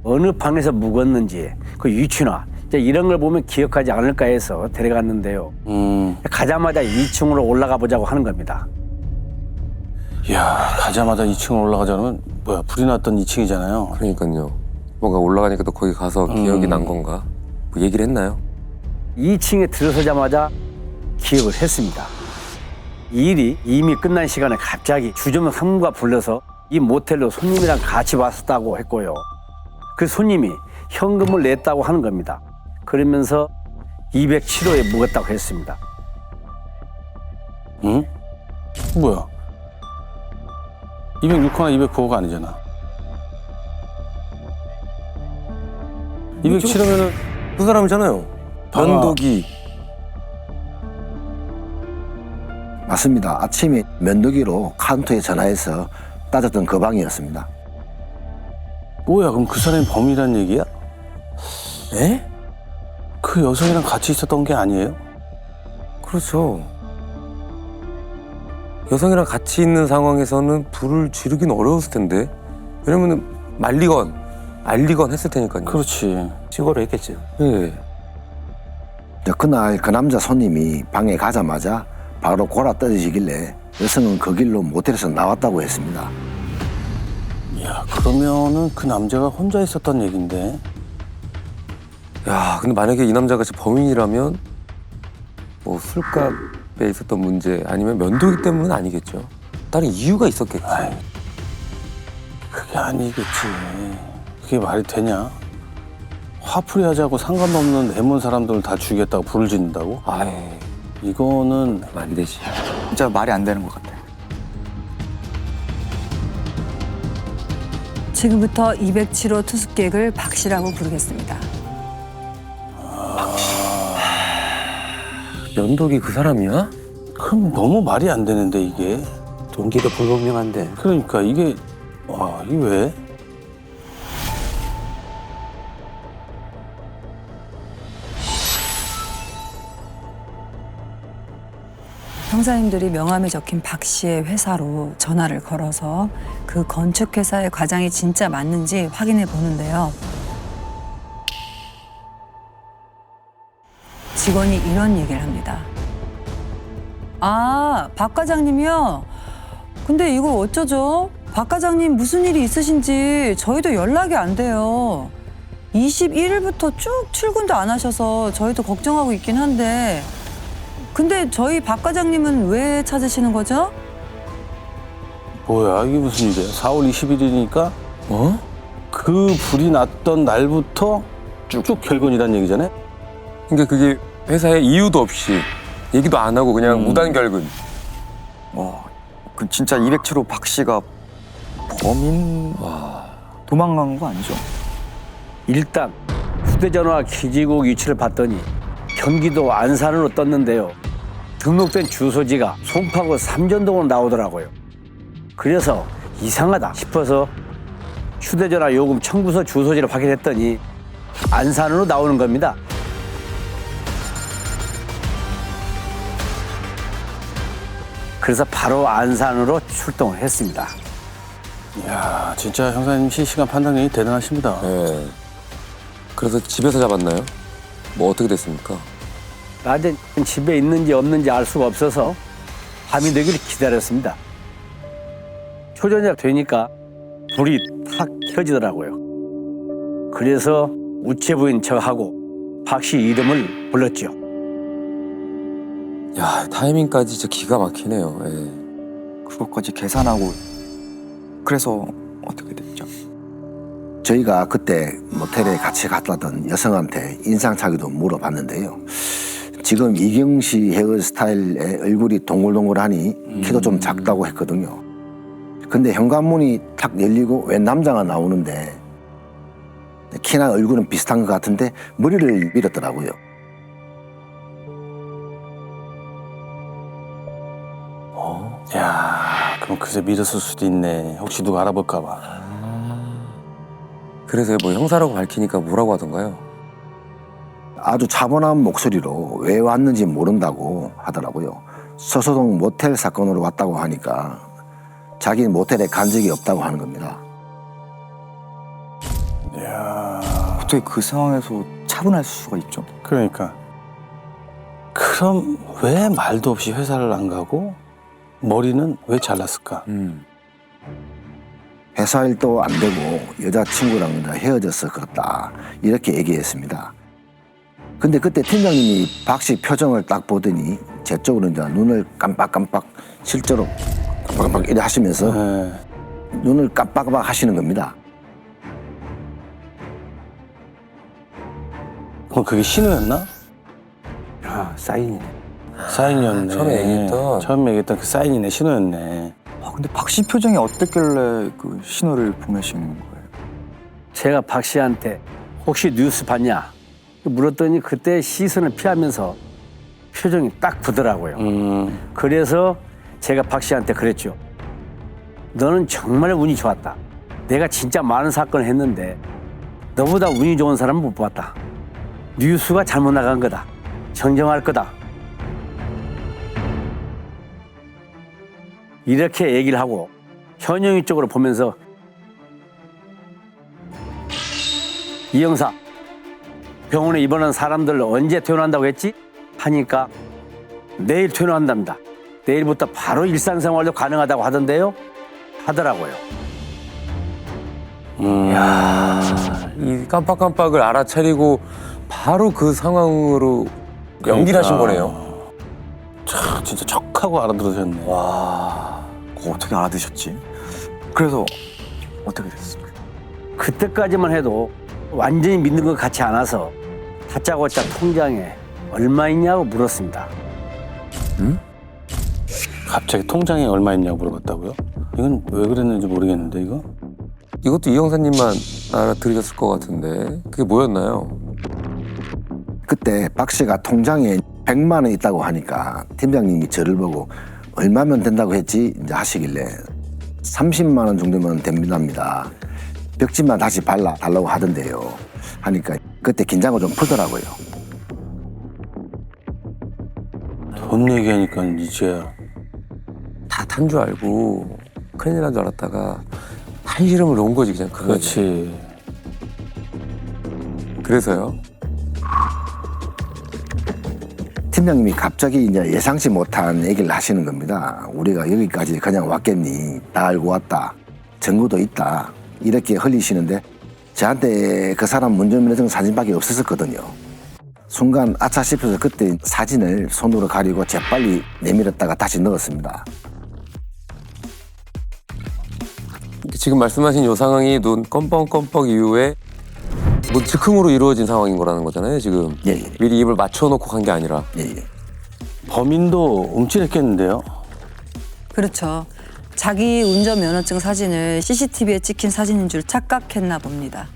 어느 방에서 묵었는지 그 위치나 이런 걸 보면 기억하지 않을까 해서 데려갔는데요. 가자마자 2층으로 올라가 보자고 하는 겁니다. 이야, 가자마자 2층으로 올라가자면 뭐야, 불이 났던 2층이잖아요. 그러니까요. 뭔가 올라가니까 또 거기 가서 기억이 난 건가? 뭐 얘기를 했나요? 2층에 들어서자마자 기억을 했습니다. 이 일이 이미 끝난 시간에 갑자기 주점 상무가 불러서 이 모텔로 손님이랑 같이 왔었다고 했고요. 그 손님이 현금을 냈다고 하는 겁니다. 그러면서 207호에 묵었다고 했습니다. 응? 뭐야? 206호나 209호가 아니잖아. 207호면은 그 사람이잖아요. 면도기. 맞습니다. 아침에 면도기로 카운터에 전화해서 따졌던 그 방이었습니다. 뭐야, 그럼 그 사람이 범인이란 얘기야? 에? 그 여성이랑 같이 있었던 게 아니에요? 그렇죠. 여성이랑 같이 있는 상황에서는 불을 지르긴 어려웠을 텐데. 왜냐면은 말리건 알리건 했을 테니까요. 그렇지. 신고를 했겠죠. 예. 그날 그 남자 손님이 방에 가자마자 바로 골아 떨어지길래 여성은 그 길로 모텔에서 나왔다고 했습니다. 야, 그러면은 그 남자가 혼자 있었던 얘긴데. 야, 근데 만약에 이 남자가 진짜 범인이라면 뭐 술값에 있었던 문제 아니면 면도기 때문은 아니겠죠. 다른 이유가 있었겠지. 아이, 그게 아니겠지. 그게 말이 되냐? 화풀이 하자고 상관도 없는 애몬 사람들을 다 죽였다고 불을 짓는다고? 아이, 이거는 안 되지. 진짜 말이 안 되는 것 같아요. 지금부터 207호 투숙객을 박 씨라고 부르겠습니다. 면도기 그 사람이야? 그럼 너무 말이 안 되는데 이게. 동기도 불분명한데. 그러니까 이게 와, 이게 왜? 형사님들이 명함에 적힌 박 씨의 회사로 전화를 걸어서 그 건축회사의 과장이 진짜 맞는지 확인해 보는데요. 직원이 이런 얘기를 합니다. 아, 박 과장님이요? 근데 이거 어쩌죠? 박 과장님 무슨 일이 있으신지 저희도 연락이 안 돼요. 21일부터 쭉 출근도 안 하셔서 저희도 걱정하고 있긴 한데 근데 저희 박 과장님은 왜 찾으시는 거죠? 뭐야, 이게 무슨 일이야? 4월 20일이니까 그 불이 났던 날부터 쭉 결근이란 얘기잖아요? 그러니까 그게 회사에 이유도 없이 얘기도 안 하고 그냥 무단 결근. 그 진짜 207호 박 씨가 범인 도망간 거 아니죠? 일단 휴대전화 기지국 위치를 봤더니 경기도 안산으로 떴는데요. 등록된 주소지가 송파구 삼전동으로 나오더라고요. 그래서 이상하다 싶어서 휴대전화 요금 청구서 주소지를 확인했더니 안산으로 나오는 겁니다. 그래서 바로 안산으로 출동을 했습니다. 이야, 진짜 형사님 실시간 판단력이 대단하십니다. 네. 그래서 집에서 잡았나요? 뭐 어떻게 됐습니까? 낮에 집에 있는지 없는지 알 수가 없어서 밤이 되기를 기다렸습니다. 초저녁 되니까 불이 탁 켜지더라고요. 그래서 우체부인 저하고 박 씨 이름을 불렀죠. 야, 타이밍까지 진짜 기가 막히네요. 예. 그것까지 계산하고 그래서 어떻게 됐죠? 저희가 그때 모텔에 같이 갔다던 여성한테 인상착의도 물어봤는데요. 지금 이경씨 헤어스타일의 얼굴이 동글동글하니 키도 좀 작다고 했거든요. 근데 현관문이 탁 열리고 웬 남자가 나오는데 키나 얼굴은 비슷한 것 같은데 머리를 밀었더라고요. 야, 그럼 그새 믿었을 수도 있네. 혹시 누가 알아볼까 봐. 그래서 뭐 형사라고 밝히니까 뭐라고 하던가요? 아주 차분한 목소리로 왜 왔는지 모른다고 하더라고요. 서소동 모텔 사건으로 왔다고 하니까 자기는 모텔에 간 적이 없다고 하는 겁니다. 이야, 어떻게 그 상황에서 차분할 수가 있죠? 그러니까. 그럼 왜 말도 없이 회사를 안 가고 머리는 왜 잘랐을까? 회사 일도 안 되고 여자친구랑 헤어져서 그렇다 이렇게 얘기했습니다. 근데 그때 팀장님이 박 씨 표정을 딱 보더니 제 쪽으로 이제 눈을 깜빡깜빡 실제로 깜빡깜빡 이래 하시면서 눈을 깜빡깜빡 하시는 겁니다. 그럼 그게 신호였나? 아, 사인이네. 사인이었네. 처음에 얘기했던. 처음에 얘기했던 그 사인이네, 신호였네. 근데 박 씨 표정이 어땠길래 그 신호를 보내신 거예요? 제가 박 씨한테 혹시 뉴스 봤냐 물었더니 그때 시선을 피하면서 표정이 딱 굳더라고요. 그래서 제가 박 씨한테 그랬죠. 너는 정말 운이 좋았다. 내가 진짜 많은 사건을 했는데 너보다 운이 좋은 사람은 못 봤다. 뉴스가 잘못 나간 거다. 정정할 거다. 이렇게 얘기를 하고 현영이 쪽으로 보면서 이 형사 병원에 입원한 사람들 언제 퇴원한다고 했지? 하니까 내일 퇴원한답니다. 내일부터 바로 일상생활도 가능하다고 하던데요? 하더라고요. 이 깜빡깜빡을 알아차리고 바로 그 상황으로 연기를 하신 거네요. 참 진짜 척하고 알아들으셨네. 와, 그거 어떻게 알아드셨지? 그래서 어떻게 됐습니까? 그때까지만 해도 완전히 믿는 것 같지 않아서 다짜고짜 통장에 얼마 있냐고 물었습니다. 갑자기 통장에 얼마 있냐고 물어봤다고요? 이건 왜 그랬는지 모르겠는데 이거? 이것도 이 형사님만 알아들으셨을 것 같은데 그게 뭐였나요? 그때 박 씨가 통장에 100만 원 있다고 하니까 팀장님이 저를 보고 얼마면 된다고 했지 이제 하시길래 30만 원 정도면 됩니다. 벽지만 다시 발라달라고 하던데요. 하니까 그때 긴장을 좀 풀더라고요. 돈 얘기하니까 이제야 다 탄 줄 알고 큰일 난 줄 알았다가 한시름을 놓은 거지 그냥. 그렇지. 그래서요? 팀장님이 갑자기 이제 예상치 못한 얘기를 하시는 겁니다. 우리가 여기까지 그냥 왔겠니? 다 알고 왔다. 증거도 있다. 이렇게 흘리시는데 저한테 그 사람 운전면허증 사진밖에 없었거든요. 순간 아차 싶어서 그때 사진을 손으로 가리고 재빨리 내밀었다가 다시 넣었습니다. 지금 말씀하신 이 상황이 눈 껌뻑껌뻑 이후에 뭐 즉흥으로 이루어진 상황인 거라는 거잖아요 지금. 예. 미리 입을 맞춰놓고 간 게 아니라. 예. 범인도 움찔했겠는데요? 그렇죠. 자기 운전면허증 사진을 CCTV에 찍힌 사진인 줄 착각했나 봅니다.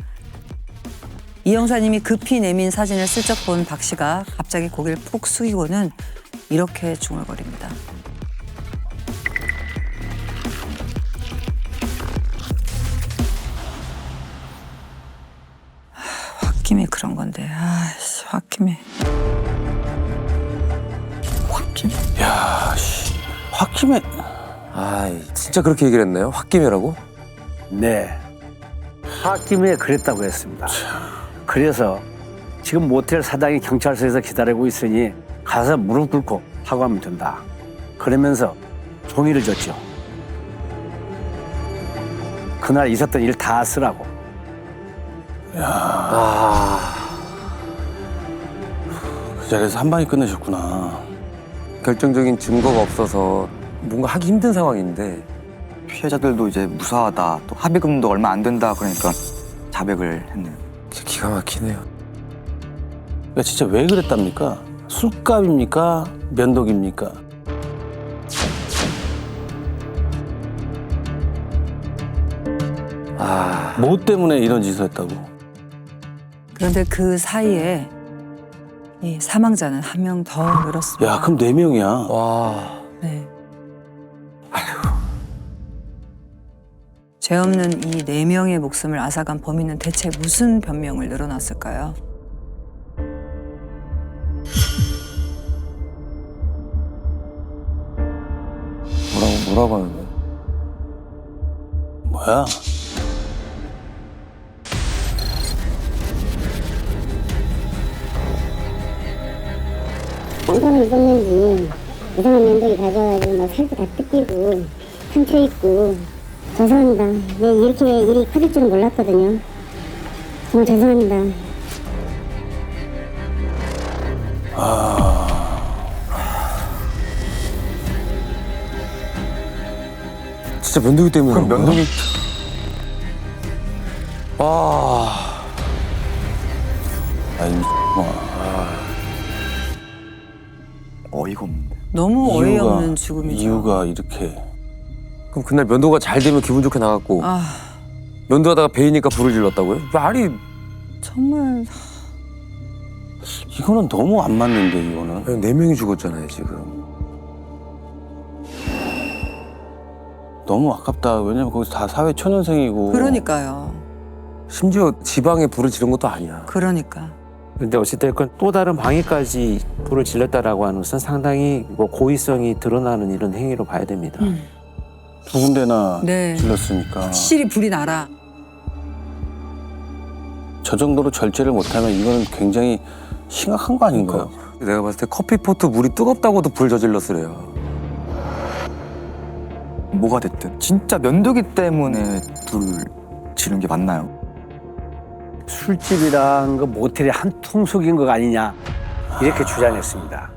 이 형사님이 급히 내민 사진을 슬쩍 본 박 씨가 갑자기 고개를 푹 숙이고는 이렇게 중얼거립니다. 홧김에 그런 건데, 아이씨, 홧김에. 홧김? 야, 씨. 홧김에. 아이 진짜 그렇게 얘기를 했나요? 홧김에라고? 네. 홧김에 그랬다고 했습니다. 그래서 지금 모텔 사장이 경찰서에서 기다리고 있으니 가서 무릎 꿇고 사과하면 된다. 그러면서 종이를 줬죠. 그날 있었던 일 다 쓰라고. 그 자리에서 한 방에 끝내셨구나. 결정적인 증거가 없어서 뭔가 하기 힘든 상황인데 피해자들도 이제 무사하다, 또 합의금도 얼마 안 된다 그러니까 자백을 했네요. 진짜 기가 막히네요. 그러니까 진짜 왜 그랬답니까? 술값입니까? 면도기입니까? 뭐 때문에 이런 짓을 했다고? 그런데 그 사이에 이 사망자는 한 명 더 늘었습니다. 야, 그럼 4명이야. 와. 네. 죄 없는 이 4명의 목숨을 앗아간 범인은 대체 무슨 변명을 늘어놨을까요? 뭐라고 하는 거야? 뭐야? 깜깜이 있었는지 이상한 면도기 가져와가지고 막 살도 다 뜯기고 상처 있고 죄송합니다. 네, 이렇게 일이 커질 줄은 몰랐거든요. 정말 죄송합니다. 진짜 면도기 때문에 그럼 면도기 어이가 없는데. 너무 어이없는 죽음이죠. 이유가 이렇게 그럼 그날 면도가 잘 되면 기분 좋게 나갔고 아 면도하다가 베이니까 불을 질렀다고요? 말이 정말 이거는 너무 안 맞는데 이거는. 4명이 죽었잖아요 지금. 너무 아깝다. 왜냐면 거기 다 사회 초년생이고. 그러니까요. 심지어 지방에 불을 지른 것도 아니야. 그러니까. 근데 어찌됐건 또 다른 방해까지 불을 질렀다라고 하는 것은 상당히 뭐 고의성이 드러나는 이런 행위로 봐야 됩니다. 두 군데나 네. 질렀으니까. 확실히 불이 나라. 저 정도로 절제를 못하면 이거는 굉장히 심각한 거 아닌가요? 내가 봤을 때 커피포트 물이 뜨겁다고도 불 저질렀으래요. 뭐가 됐든 진짜 면도기 때문에 불 지른 게 맞나요? 술집이랑 그 모텔이 한 통속인 것 아니냐 이렇게 주장했습니다.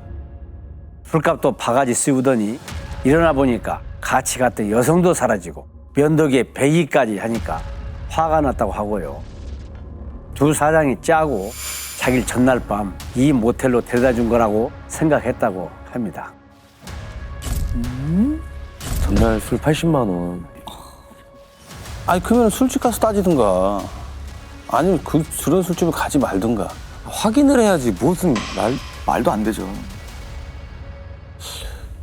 술값도 바가지 씌우더니 일어나 보니까 같이 갔던 여성도 사라지고 면도기에 배기까지 하니까 화가 났다고 하고요. 두 사장이 짜고 자기를 전날 밤 이 모텔로 데려다 준 거라고 생각했다고 합니다. 전날 술 80만 원. 아니 그러면 술집 가서 따지든가. 아니면 그런 술집을 가지 말든가. 확인을 해야지 무슨 말도 안 되죠.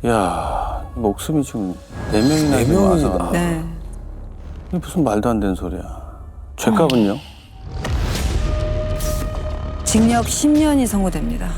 야 목숨이 지금 4명이나 네 명이나. 네. 이게 무슨 말도 안 되는 소리야. 죄값은요? 징역 10년이 선고됩니다.